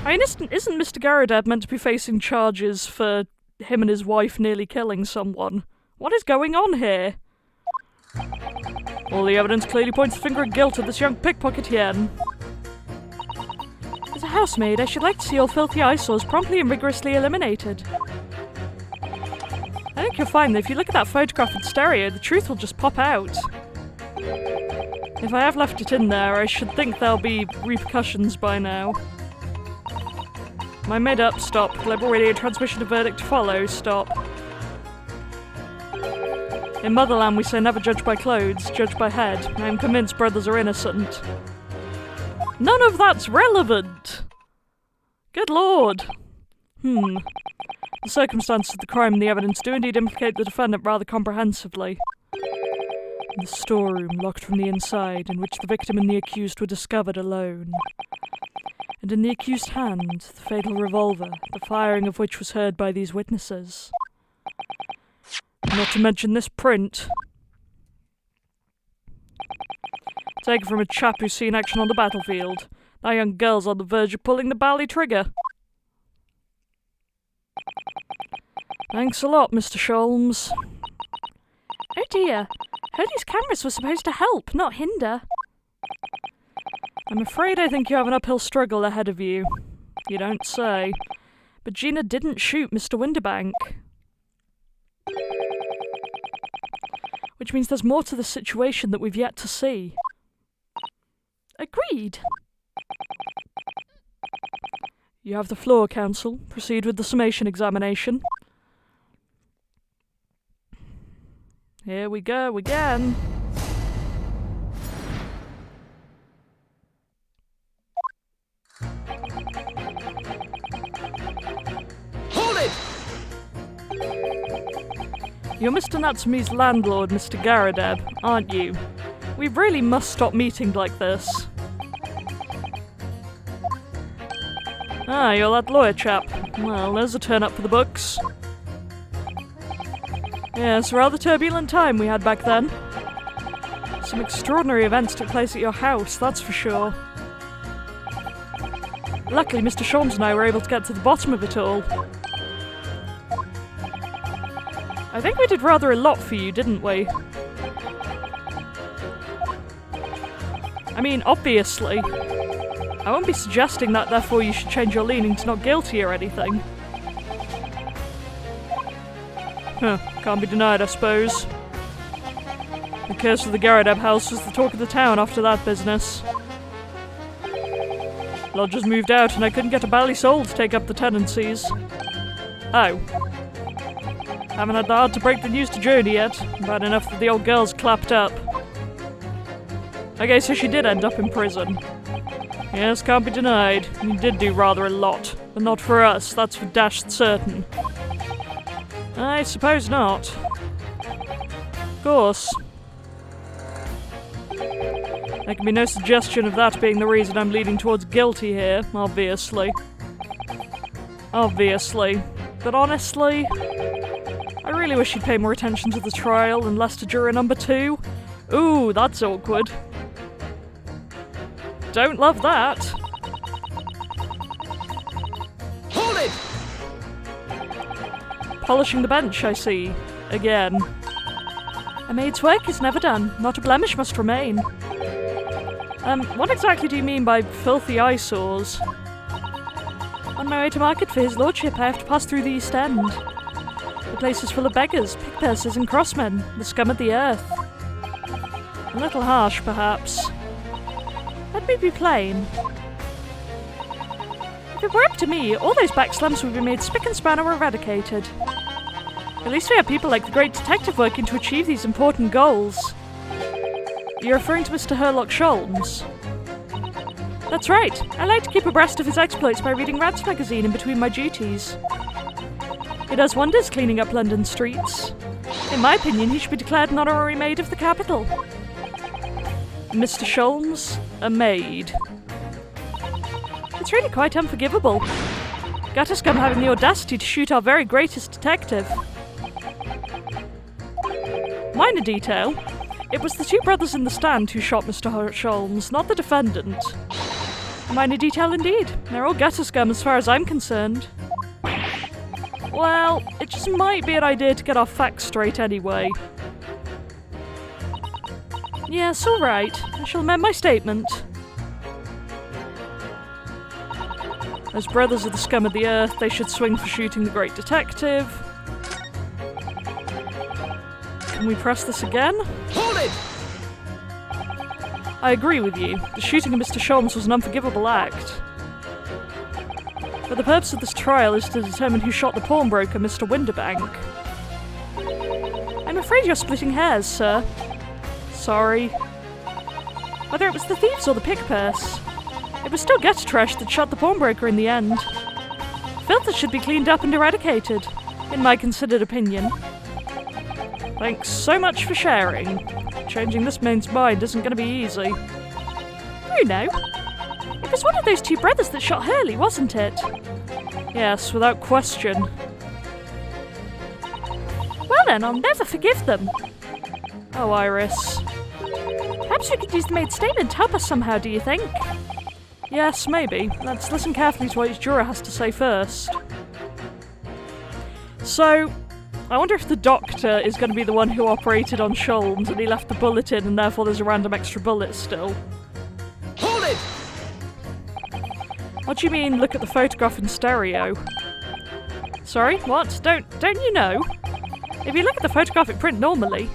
I mean, isn't Mr. Garadeb meant to be facing charges for him and his wife nearly killing someone? What is going on here? All the evidence clearly points the finger of guilt at this young pickpocket-yen. As a housemaid, I should like to see all filthy eyesores promptly and rigorously eliminated. I think you'll find that if you look at that photograph in stereo, the truth will just pop out. If I have left it in there, I should think there'll be repercussions by now. Am I made up? Stop. Global radio transmission of verdict to follow. Stop. In Motherland we say never judge by clothes, judge by head. I am convinced brothers are innocent. None of that's relevant! Good lord! The circumstances of the crime and the evidence do indeed implicate the defendant rather comprehensively. In the storeroom, locked from the inside, in which the victim and the accused were discovered alone. And in the accused's hand, the fatal revolver, the firing of which was heard by these witnesses. Not to mention this print. Taken from a chap who's seen action on the battlefield. That young girl's on the verge of pulling the bally trigger. Thanks a lot, Mr. Sholmes. Oh dear. Heard these cameras were supposed to help, not hinder. I'm afraid I think you have an uphill struggle ahead of you. You don't say. But Gina didn't shoot Mr. Winterbank. Which means there's more to the situation that we've yet to see. Agreed. You have the floor, counsel. Proceed with the summation examination. Here we go again. Hold it! You're Mr. Natsumi's landlord, Mr. Garadeb, aren't you? We really must stop meeting like this. Ah, you're that lawyer chap. Well, there's a turn up for the books. Yes, rather turbulent time we had back then. Some extraordinary events took place at your house, that's for sure. Luckily, Mr. Sholmes and I were able to get to the bottom of it all. I think we did rather a lot for you, didn't we? I mean, obviously. I won't be suggesting that therefore you should change your leaning to not guilty or anything. Can't be denied, I suppose. The curse of the Garadeb house was the talk of the town after that business. Lodgers moved out and I couldn't get a bally soul to take up the tenancies. Oh. Haven't had the heart to break the news to Jodie yet. Bad enough that the old girl's clapped up. Okay, so she did end up in prison. Yes, can't be denied. You did do rather a lot. But not for us, that's for dashed certain. I suppose not. Of course. There can be no suggestion of that being the reason I'm leaning towards guilty here, obviously. Obviously. But honestly, I really wish you'd pay more attention to the trial and less to juror number 2. Ooh, that's awkward. Don't love that. Hold it! Polishing the bench, I see. Again. A maid's work is never done. Not a blemish must remain. What exactly do you mean by filthy eyesores? On my way to market for his lordship, I have to pass through the East End. The place is full of beggars, pickpursers and crossmen, the scum of the earth. A little harsh, perhaps. Let me be plain. If it were up to me, all those back slums would be made spick and span or eradicated. At least we have people like the great detective working to achieve these important goals. You're referring to Mr. Herlock Sholmes? That's right. I like to keep abreast of his exploits by reading Rats magazine in between my duties. He does wonders cleaning up London streets. In my opinion, he should be declared an honorary maid of the capital. Mr. Sholmes, a maid. It's really quite unforgivable. Gatterscum having the audacity to shoot our very greatest detective. Minor detail. It was the 2 brothers in the stand who shot Mr. Sholmes, not the defendant. Minor detail indeed. They're all Gatterscum as far as I'm concerned. Well, it just might be an idea to get our facts straight anyway. Yes, all right. I shall amend my statement. As brothers of the scum of the earth, they should swing for shooting the great detective. Can we press this again? Hold it! I agree with you. The shooting of Mr. Sholmes was an unforgivable act. But the purpose of this trial is to determine who shot the pawnbroker, Mr. Winterbank. I'm afraid you're splitting hairs, sir. Sorry. Whether it was the thieves or the pickpurse, it was still Gattertrash that shot the pawnbroker in the end. Filth that should be cleaned up and eradicated, in my considered opinion. Thanks so much for sharing. Changing this man's mind isn't going to be easy. You know, it was one of those 2 brothers that shot Hurley, wasn't it? Yes, without question. Well then, I'll never forgive them. Oh, Iris. Perhaps we could use the maid's statement to help us somehow, do you think? Yes, maybe. Let's listen carefully to what each juror has to say first. So, I wonder if the doctor is going to be the one who operated on Sholmes and he left the bullet in and therefore there's a random extra bullet still. Hold it! What do you mean, look at the photograph in stereo? Sorry, what? Don't you know? If you look at the photographic print normally,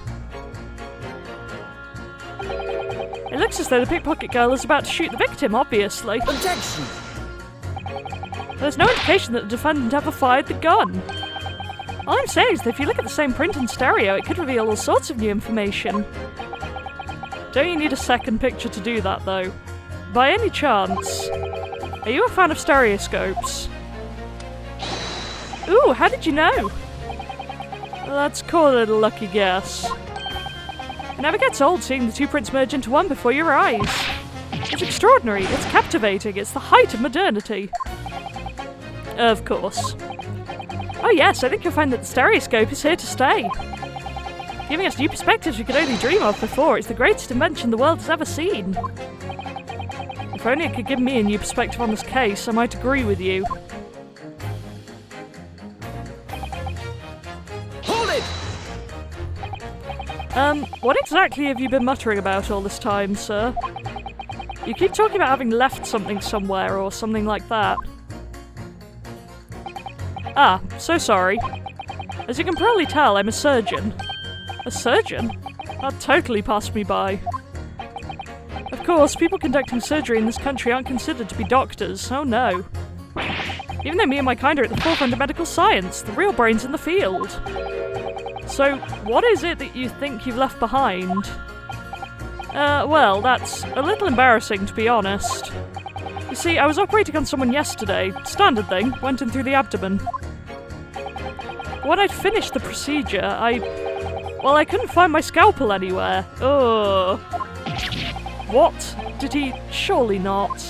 it looks as though the pickpocket girl is about to shoot the victim, obviously. Objection! There's no indication that the defendant ever fired the gun. All I'm saying is that if you look at the same print in stereo, it could reveal all sorts of new information. Don't you need a second picture to do that, though? By any chance, are you a fan of stereoscopes? Ooh, how did you know? Let's call it a lucky guess. It never gets old seeing the 2 prints merge into one before your eyes. It's extraordinary, it's captivating, it's the height of modernity. Of course. Oh yes, I think you'll find that the stereoscope is here to stay. Giving us new perspectives we could only dream of before. It's the greatest invention the world has ever seen. If only it could give me a new perspective on this case, I might agree with you. Hold it! What exactly have you been muttering about all this time, sir? You keep talking about having left something somewhere or something like that. Ah, so sorry. As you can probably tell, I'm a surgeon. A surgeon? That totally passed me by. Of course, people conducting surgery in this country aren't considered to be doctors. Oh no. Even though me and my kind are at the forefront of medical science, the real brains in the field. So, what is it that you think you've left behind? Well, that's a little embarrassing, to be honest. You see, I was operating on someone yesterday. Standard thing, went in through the abdomen. When I'd finished the procedure, I couldn't find my scalpel anywhere. Ugh. What? Did he? Surely not.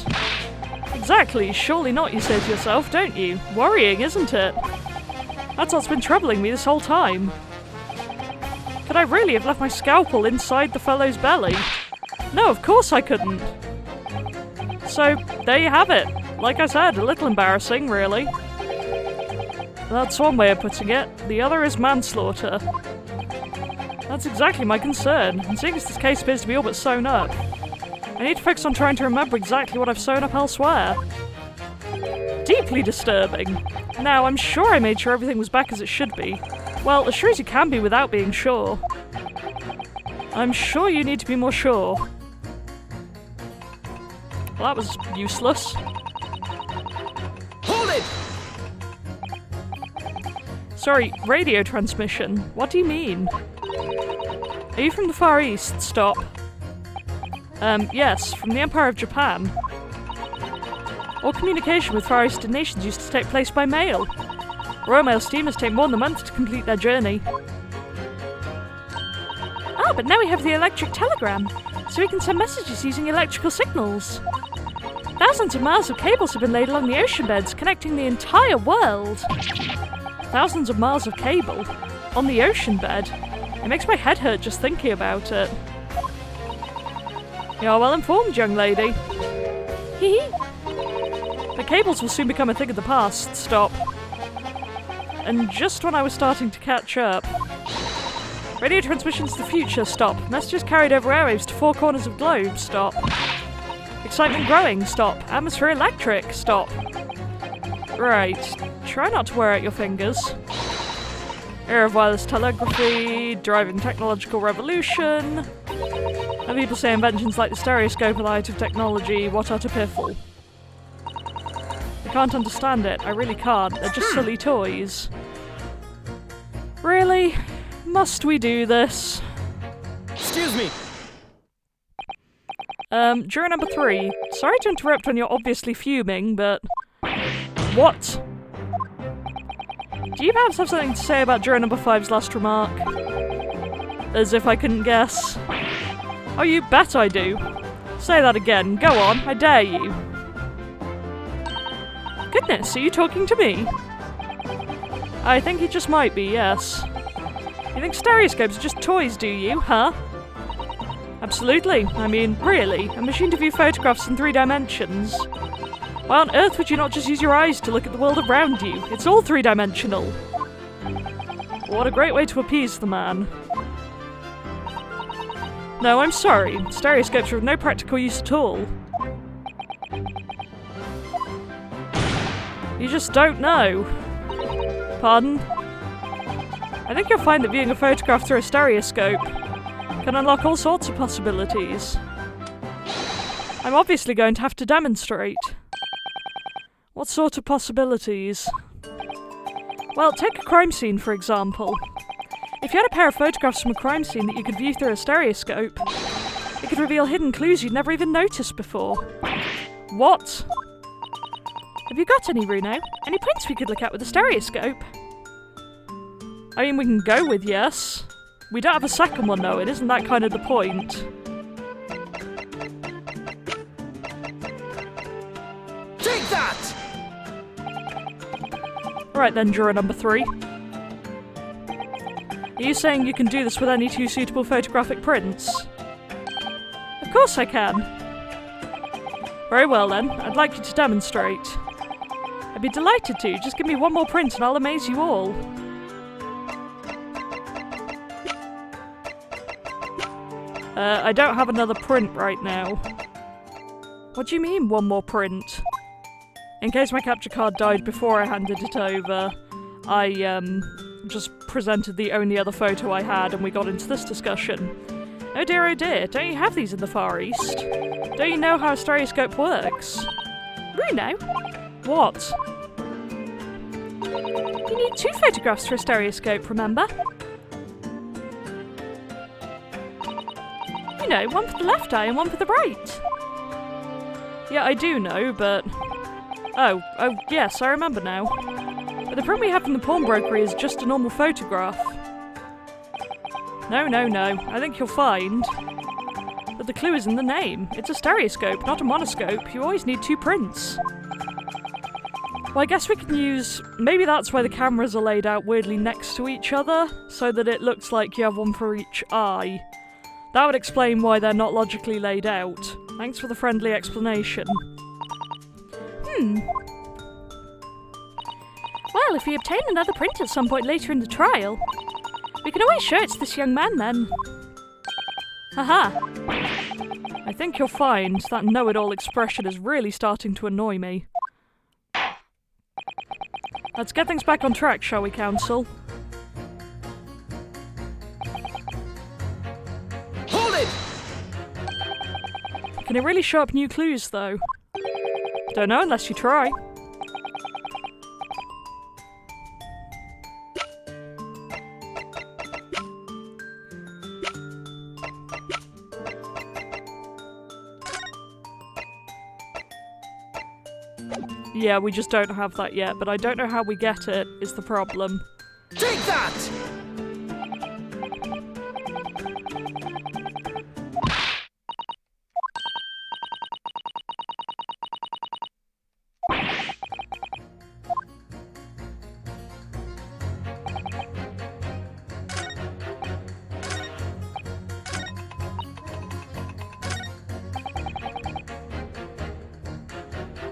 Exactly, surely not, you say to yourself, don't you? Worrying, isn't it? That's what's been troubling me this whole time. Could I really have left my scalpel inside the fellow's belly? No, of course I couldn't. So, there you have it. Like I said, a little embarrassing, really. That's one way of putting it. The other is manslaughter. That's exactly my concern, and seeing as this case appears to be all but sewn up, I need to focus on trying to remember exactly what I've sewn up elsewhere. Deeply disturbing. Now, I'm sure I made sure everything was back as it should be. Well, as sure as you can be without being sure. I'm sure you need to be more sure. Well, that was useless. Hold it! Sorry, radio transmission. What do you mean? Are you from the Far East? Stop. Yes, from the Empire of Japan. All communication with Far Eastern nations used to take place by mail. Royal Mail steamers take more than a month to complete their journey. Ah, but now we have the electric telegram, so we can send messages using electrical signals. Thousands of miles of cables have been laid along the ocean beds, connecting the entire world. Thousands of miles of cable? On the ocean bed? It makes my head hurt just thinking about it. You're well informed, young lady. Hee. The cables will soon become a thing of the past. Stop. And just when I was starting to catch up. Radio transmissions to the future. Stop. Messages carried over airwaves to four corners of globe. Stop. Excitement growing. Stop. Atmosphere electric. Stop. Right. Try not to wear out your fingers. Era of wireless telegraphy, driving technological revolution. And people say inventions like the stereoscope are the height of technology. What utter piffle. I can't understand it. I really can't. They're just silly toys. Really? Must we do this? Excuse me. Juror number 3. Sorry to interrupt when you're obviously fuming, but... What? Do you perhaps have something to say about juror number 5's last remark? As if I couldn't guess. Oh, you bet I do. Say that again. Go on. I dare you. Goodness, are you talking to me? I think he just might be, yes. You think stereoscopes are just toys, do you, huh? Absolutely. I mean, really, a machine to view photographs in 3 dimensions. Why on earth would you not just use your eyes to look at the world around you? It's all 3-dimensional. What a great way to appease the man. No, I'm sorry. Stereoscopes are of no practical use at all. You just don't know. Pardon? I think you'll find that viewing a photograph through a stereoscope can unlock all sorts of possibilities. I'm obviously going to have to demonstrate. What sort of possibilities? Well, take a crime scene, for example. If you had a pair of photographs from a crime scene that you could view through a stereoscope, it could reveal hidden clues you'd never even noticed before. What? Have you got any, Runo? Any points we could look at with a stereoscope? I mean, we can go with yes. We don't have a second one, though. It isn't that kind of the point. Take that! Right then, juror number 3. Are you saying you can do this with any 2 suitable photographic prints? Of course I can. Very well then, I'd like you to demonstrate. I'd be delighted to. Just give me one more print and I'll amaze you all. I don't have another print right now. What do you mean, one more print? In case my capture card died before I handed it over, I, just presented the only other photo I had and we got into this discussion. Oh dear, don't you have these in the Far East? Don't you know how a stereoscope works? Bruno, What? you need 2 photographs for a stereoscope, remember? You know, one for the left eye and one for the right. Yeah, I do know, but... Oh, yes, I remember now. But the print we have from the pawnbroker is just a normal photograph. No, I think you'll find that the clue is in the name. It's a stereoscope, not a monoscope. You always need 2 prints. Well, I guess we can use... Maybe that's why the cameras are laid out weirdly next to each other, so that it looks like you have one for each eye. That would explain why they're not logically laid out. Thanks for the friendly explanation. Well, if we obtain another print at some point later in the trial, we can always show it to this young man then. Haha! I think you'll find that know-it-all expression is really starting to annoy me. Let's get things back on track, shall we, Counsel? Hold it! Can it really show up new clues, though? Don't know unless you try. Yeah, we just don't have that yet, but I don't know how we get it, is the problem. Take that!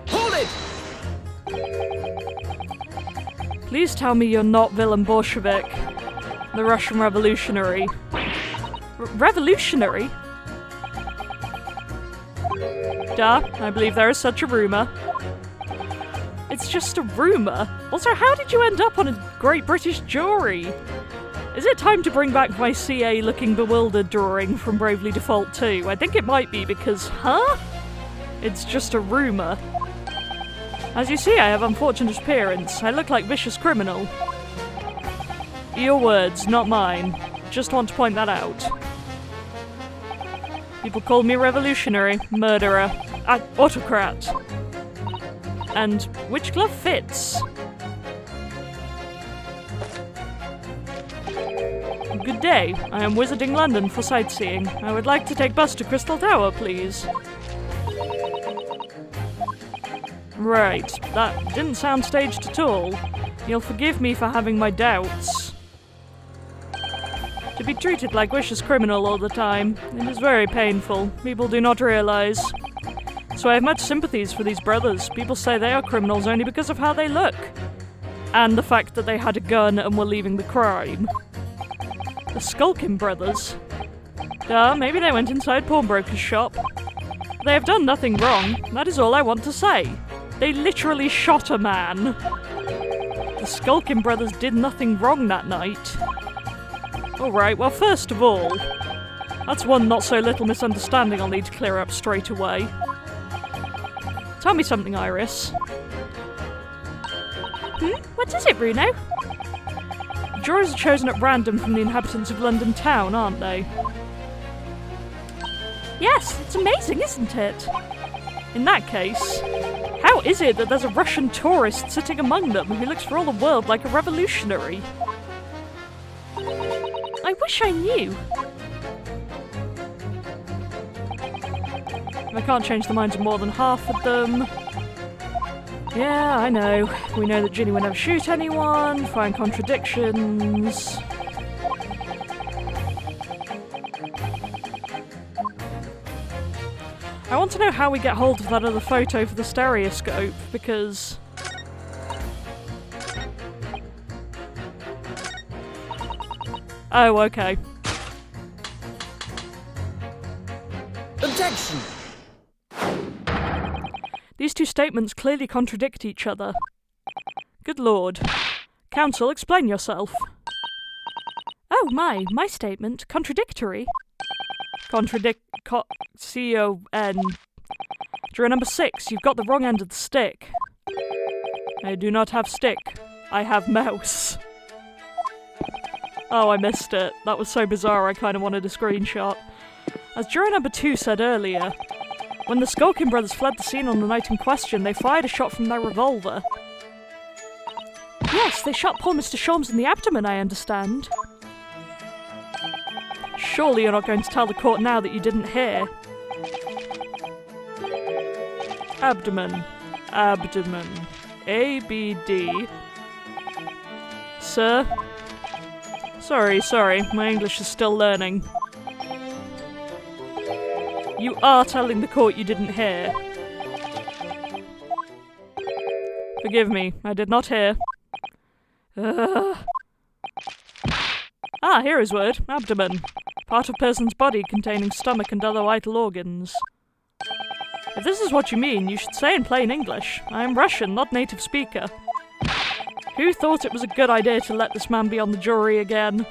Hold it! Please tell me you're not Villain Bolshevik, the Russian revolutionary. Revolutionary? Duh, I believe there is such a rumour. It's just a rumour? Also, how did you end up on a Great British Jury? Is it time to bring back my CA looking bewildered drawing from Bravely Default 2? I think it might be because, huh? It's just a rumour. As you see, I have unfortunate appearance. I look like vicious criminal. Your words, not mine. Just want to point that out. People call me revolutionary, murderer, autocrat. And which glove fits? Good day. I am visiting London for sightseeing. I would like to take bus to Crystal Tower, please. Right, that didn't sound staged at all. You'll forgive me for having my doubts. To be treated like vicious criminal all the time, it is very painful. People do not realize. So I have much sympathies for these brothers. People say they are criminals only because of how they look. And the fact that they had a gun and were leaving the crime. The Skulkin brothers. Maybe they went inside pawnbroker's shop. They have done nothing wrong. That is all I want to say. They literally shot a man. The Skulkin brothers did nothing wrong that night. Alright, well first of all, that's one not so little misunderstanding I'll need to clear up straight away. Tell me something, Iris. What is it, Bruno? Jurors are chosen at random from the inhabitants of London town, aren't they? Yes, it's amazing, isn't it? In that case, how is it that there's a Russian tourist sitting among them who looks for all the world like a revolutionary? I wish I knew. I can't change the minds of more than half of them. Yeah, I know. We know that Ginny would never shoot anyone, find contradictions. I want to know how we get hold of that other photo for the stereoscope, because... Oh, okay. Objection! These two statements clearly contradict each other. Good lord. Counsel, explain yourself. Oh my statement, contradictory? C-O-N. Juror number 6, you've got the wrong end of the stick. I do not have stick. I have mouse. Oh, I missed it. That was so bizarre I kind of wanted a screenshot. As juror number 2 said earlier, when the Skulkin brothers fled the scene on the night in question, they fired a shot from their revolver. Yes, they shot poor Mr. Sholmes in the abdomen, I understand. Surely you're not going to tell the court now that you didn't hear. Abdomen. Abdomen. A-B-D. Sir? Sorry, my English is still learning. You are telling the court you didn't hear. Forgive me, I did not hear. Here is word. Abdomen. Part of person's body containing stomach and other vital organs. If this is what you mean, you should say in plain English. I am Russian, not native speaker. Who thought it was a good idea to let this man be on the jury again?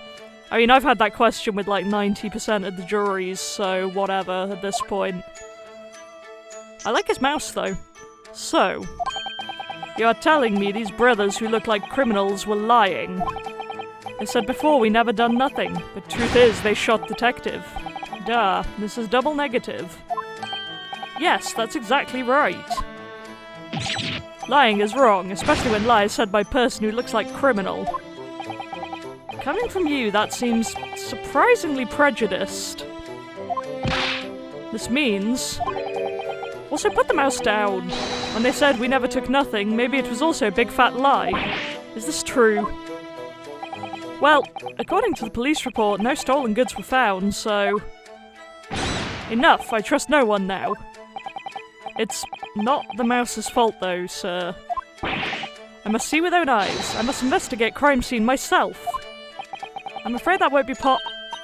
I mean, I've had that question with like 90% of the juries, so whatever at this point. I like his mouse though. So, you are telling me these brothers who look like criminals were lying? They said before we never done nothing, but truth is they shot detective. Duh, this is double negative. Yes, that's exactly right. Lying is wrong, especially when lie is said by a person who looks like criminal. Coming from you, that seems surprisingly prejudiced. This means... Also, put the mouse down. When they said we never took nothing, maybe it was also a big fat lie. Is this true? Well, according to the police report, no stolen goods were found, so... Enough, I trust no one now. It's not the mouse's fault though, sir. I must see with own eyes. I must investigate crime scene myself. I'm afraid that won't be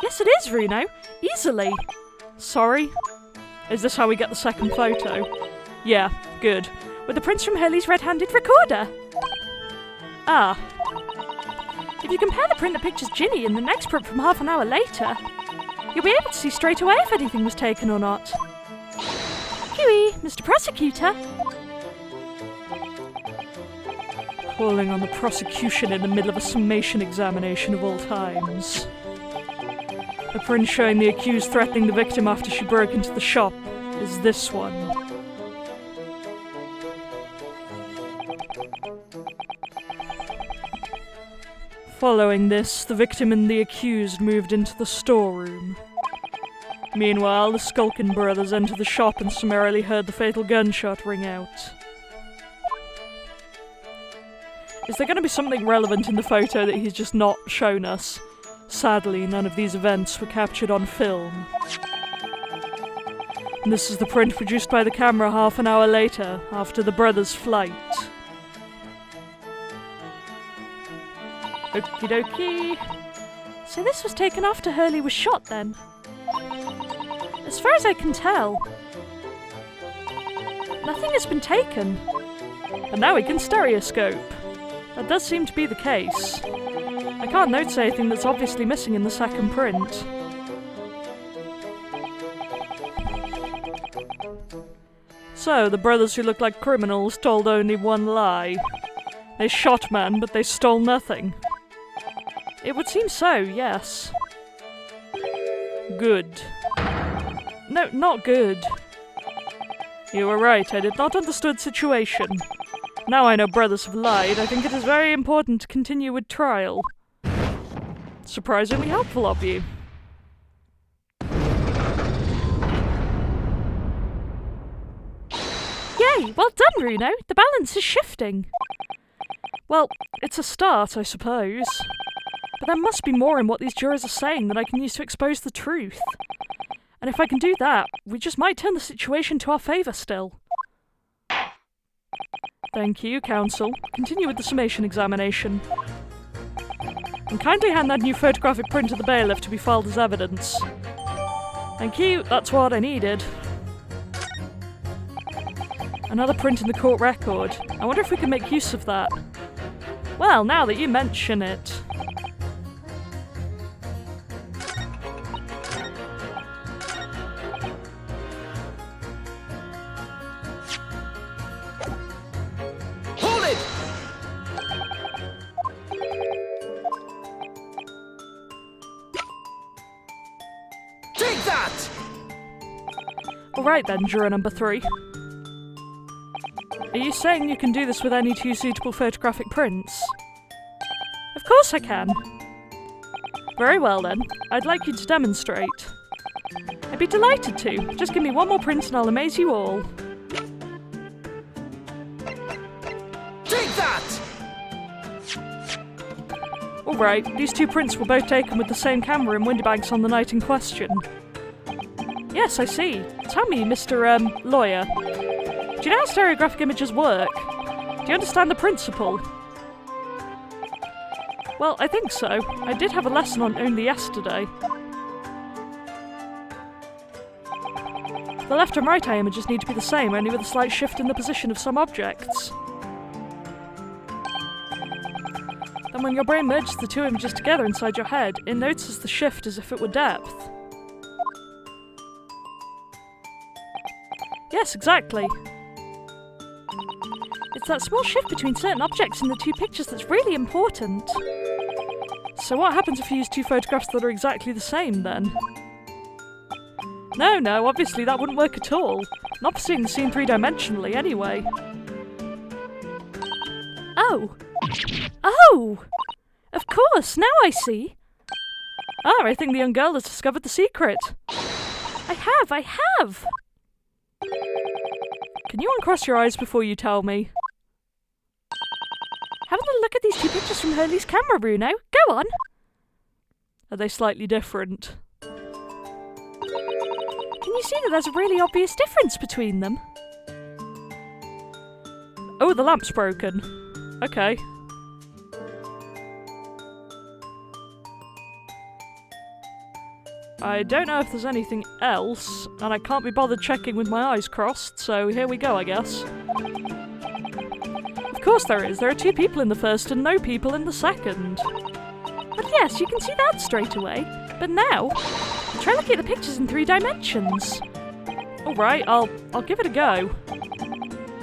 Yes, it is, Runo. Easily. Sorry? Is this how we get the second photo? Yeah, good. With the prints from Hurley's red-handed recorder. Ah. If you compare the print that pictures Ginny and the next print from half an hour later, you'll be able to see straight away if anything was taken or not. Huey, Mr. Prosecutor. Calling on the prosecution in the middle of a summation examination of all times. The print showing the accused threatening the victim after she broke into the shop is this one. Following this, the victim and the accused moved into the storeroom. Meanwhile, the Skulkin brothers entered the shop and summarily heard the fatal gunshot ring out. Is there going to be something relevant in the photo that he's just not shown us? Sadly, none of these events were captured on film. And this is the print produced by the camera half an hour later, after the brothers' flight. Okie dokie. So this was taken after Hurley was shot then? As far as I can tell, nothing has been taken. And now we can stereoscope. That does seem to be the case. I can't notice anything that's obviously missing in the second print. So, the brothers who look like criminals told only one lie. They shot man, but they stole nothing. It would seem so, yes. Good. No, not good. You were right, I did not understand situation. Now I know brothers have lied, I think it is very important to continue with trial. Surprisingly helpful of you. Yay, well done, Runo. The balance is shifting. Well, it's a start, I suppose. But there must be more in what these jurors are saying that I can use to expose the truth. And if I can do that, we just might turn the situation to our favour still. Thank you, counsel. Continue with the summation examination. And kindly hand that new photographic print to the bailiff to be filed as evidence. Thank you, that's what I needed. Another print in the court record. I wonder if we can make use of that. Well, now that you mention it. Alright then, juror number 3. Are you saying you can do this with any 2 suitable photographic prints? Of course I can. Very well then. I'd like you to demonstrate. I'd be delighted to. Just give me one more print and I'll amaze you all. Take that! Alright, these 2 prints were both taken with the same camera in Windybanks on the night in question. Yes, I see. Tell me, Mr. Lawyer, do you know how stereographic images work? Do you understand the principle? Well, I think so. I did have a lesson on only yesterday. The left and right eye images need to be the same, only with a slight shift in the position of some objects. Then when your brain merges the 2 images together inside your head, it notices the shift as if it were depth. Yes, exactly. It's that small shift between certain objects in the 2 pictures that's really important. So what happens if you use 2 photographs that are exactly the same, then? No, obviously that wouldn't work at all. Not for seeing the scene 3-dimensionally, anyway. Oh! Oh! Of course, now I see! Ah, I think the young girl has discovered the secret. I have! Can you uncross your eyes before you tell me? Have a look at these 2 pictures from Hurley's camera, Bruno. Go on! Are they slightly different? Can you see that there's a really obvious difference between them? Oh, the lamp's broken. Okay. I don't know if there's anything else, and I can't be bothered checking with my eyes crossed, so here we go, I guess. Of course there is. There are 2 people in the first and no people in the second. But yes, you can see that straight away. But now, try looking at the pictures in 3 dimensions. Alright, I'll give it a go.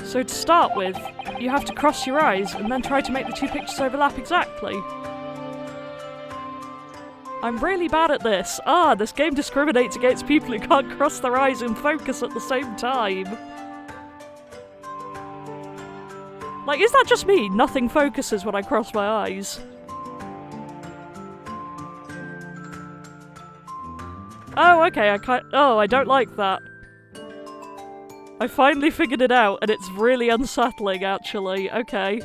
So to start with, you have to cross your eyes and then try to make the 2 pictures overlap exactly. I'm really bad at this. This game discriminates against people who can't cross their eyes and focus at the same time. Like, is that just me? Nothing focuses when I cross my eyes. Oh, okay, I don't like that. I finally figured it out, and it's really unsettling, actually. Okay.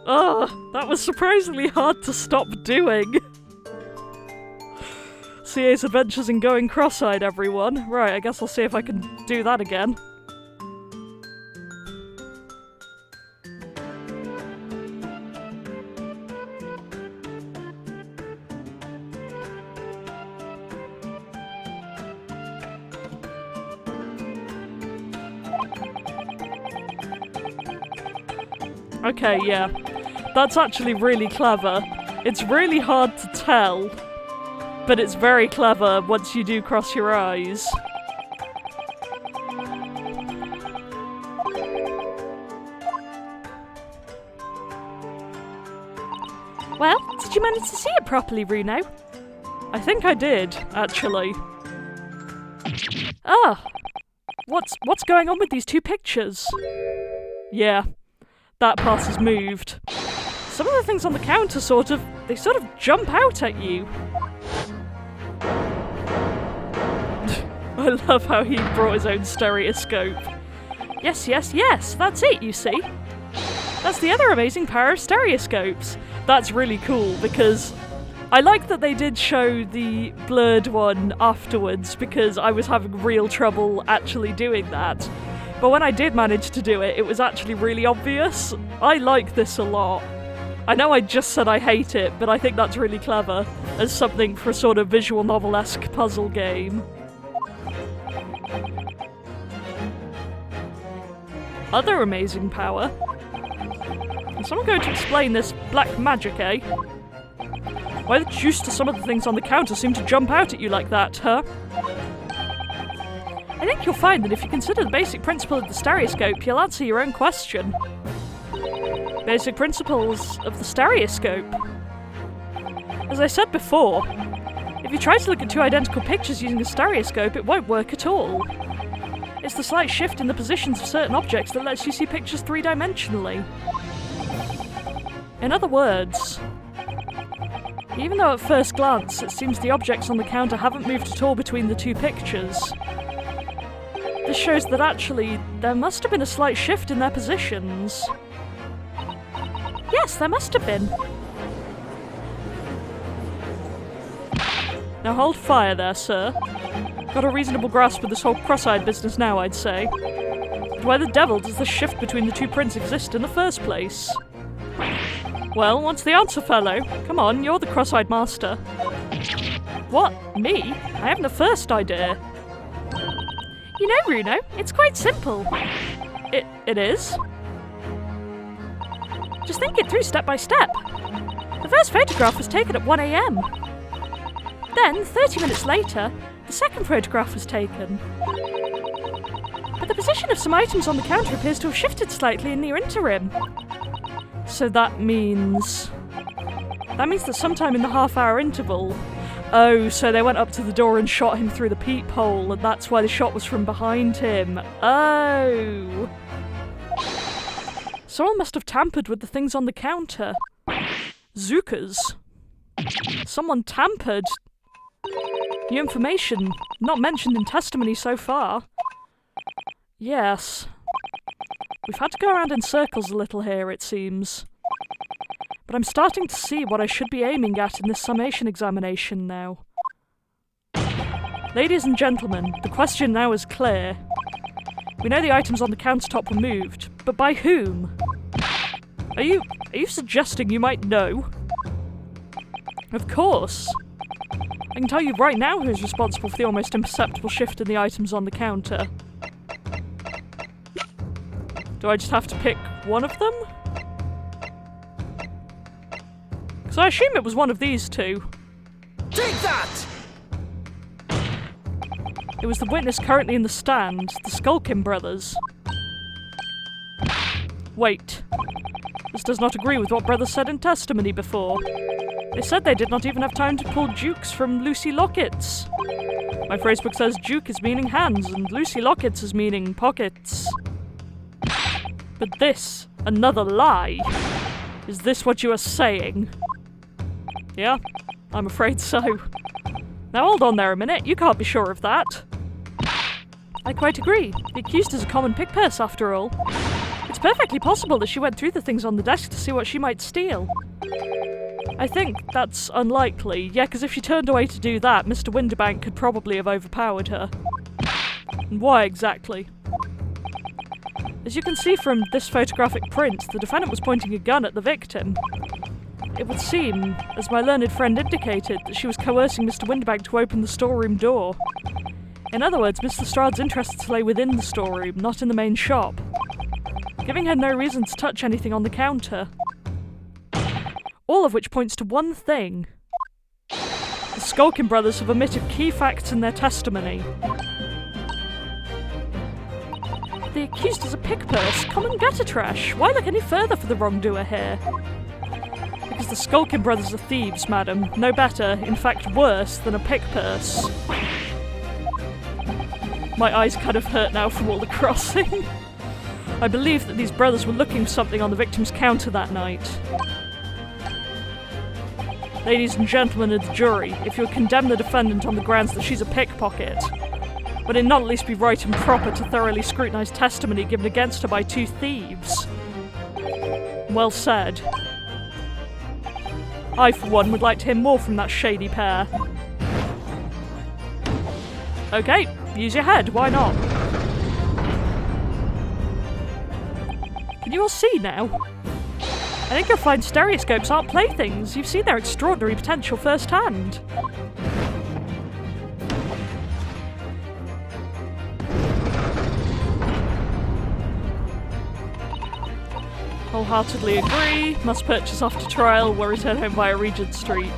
That was surprisingly hard to stop doing. CA's Adventures in Going Cross-Eyed, everyone. Right, I guess I'll see if I can do that again. Okay, yeah. That's actually really clever. It's really hard to tell, but it's very clever once you do cross your eyes. Well, did you manage to see it properly, Bruno? I think I did, actually. What's going on with these 2 pictures? Yeah. That part has moved. Some of the things on the counter sort of jump out at you. I love how he brought his own stereoscope. Yes, that's it, you see. That's the other amazing power of stereoscopes. That's really cool, because I like that they did show the blurred one afterwards, because I was having real trouble actually doing that. But when I did manage to do it, it was actually really obvious. I like this a lot. I know I just said I hate it, but I think that's really clever as something for a sort of visual novel-esque puzzle game. Other amazing power. Is someone going to explain this black magic, eh? Why the juice do some of the things on the counter seem to jump out at you like that, huh? I think you'll find that if you consider the basic principle of the stereoscope, you'll answer your own question. Basic principles of the stereoscope. As I said before, if you try to look at 2 identical pictures using a stereoscope, it won't work at all. It's the slight shift in the positions of certain objects that lets you see pictures three-dimensionally. In other words, even though at first glance it seems the objects on the counter haven't moved at all between the two pictures, this shows that actually there must have been a slight shift in their positions. Yes, there must have been. Now hold fire there, sir. Got a reasonable grasp of this whole cross-eyed business now, I'd say. But why the devil does this shift between the two prints exist in the first place? Well, what's the answer, fellow? Come on, you're the cross-eyed master. What? Me? I haven't the first idea. You know, Bruno, it's quite simple. It is? Just think it through step by step. The first photograph was taken at 1 a.m. Then, 30 minutes later, the second photograph was taken. But the position of some items on the counter appears to have shifted slightly in the interim. So that means that sometime in the half-hour interval... Oh, so they went up to the door and shot him through the peephole, and that's why the shot was from behind him. Oh! Someone must have tampered with the things on the counter. Zookers. Someone tampered. New information, not mentioned in testimony so far. Yes. We've had to go around in circles a little here, it seems. But I'm starting to see what I should be aiming at in this summation examination now. Ladies and gentlemen, the question now is clear. We know the items on the countertop were moved, but by whom? Are you suggesting you might know? Of course. I can tell you right now who's responsible for the almost imperceptible shift in the items on the counter. Do I just have to pick one of them? Because I assume it was one of these two. Take that! It was the witness currently in the stand, the Skulkin brothers. Wait. This does not agree with what brothers said in testimony before. They said they did not even have time to pull dukes from Lucy Lockets. My phrasebook says duke is meaning hands and Lucy Lockets is meaning pockets. But this, another lie. Is this what you are saying? Yeah, I'm afraid so. Now hold on there a minute, you can't be sure of that. I quite agree. The accused is a common pick purse after all. It's perfectly possible that she went through the things on the desk to see what she might steal. I think that's unlikely, yeah, because if she turned away to do that, Mr. Winterbank could probably have overpowered her. And why exactly? As you can see from this photographic print, the defendant was pointing a gun at the victim. It would seem, as my learned friend indicated, that she was coercing Mr. Winterbank to open the storeroom door. In other words, Mr. Lestrade's interests lay within the storeroom, not in the main shop, giving her no reason to touch anything on the counter. All of which points to one thing. The Skulkin brothers have omitted key facts in their testimony. The accused is a pick purse, common gutter trash. Why look any further for the wrongdoer here? Because the Skulkin brothers are thieves, madam. No better, in fact worse, than a pick purse. My eyes kind of hurt now from all the crossing. I believe that these brothers were looking for something on the victim's counter that night. Ladies and gentlemen of the jury, if you'll condemn the defendant on the grounds that she's a pickpocket, would it not at least be right and proper to thoroughly scrutinise testimony given against her by two thieves? Well said. I, for one, would like to hear more from that shady pair. Okay, use your head, why not? Can you all see now? I think you'll find stereoscopes aren't playthings. You've seen their extraordinary potential firsthand. Wholeheartedly agree. Must purchase after trial. Will return home via Regent Street.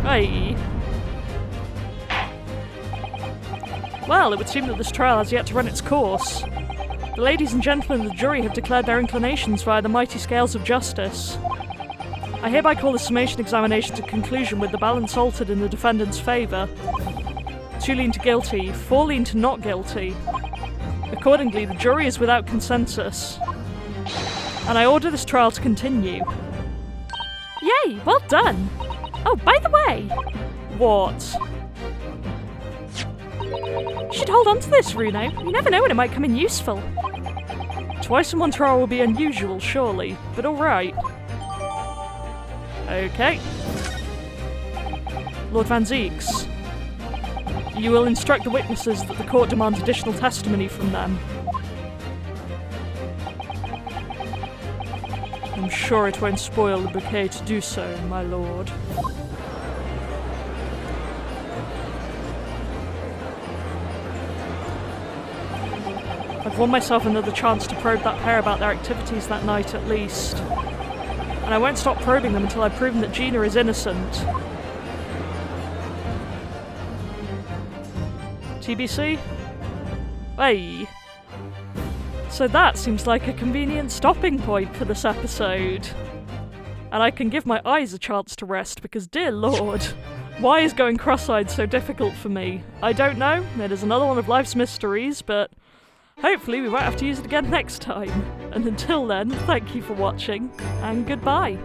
Hey. Well, it would seem that this trial has yet to run its course. The ladies and gentlemen of the jury have declared their inclinations via the mighty scales of justice. I hereby call the summation examination to conclusion with the balance altered in the defendant's favour. 2 lean to guilty, 4 lean to not guilty. Accordingly, the jury is without consensus. And I order this trial to continue. Yay, well done. Oh, by the way, What? you should hold on to this, Runo. You never know when it might come in useful. Twice in one trial will be unusual, surely, but alright. Okay. Lord Van Zeeks, you will instruct the witnesses that the court demands additional testimony from them. I'm sure it won't spoil the bouquet to do so, my lord. I've won myself another chance to probe that pair about their activities that night at least. And I won't stop probing them until I've proven that Gina is innocent. TBC? Hey. So that seems like a convenient stopping point for this episode. And I can give my eyes a chance to rest because, dear lord, why is going cross-eyed so difficult for me? I don't know. It is another one of life's mysteries, but hopefully we won't have to use it again next time. And until then, thank you for watching, and goodbye.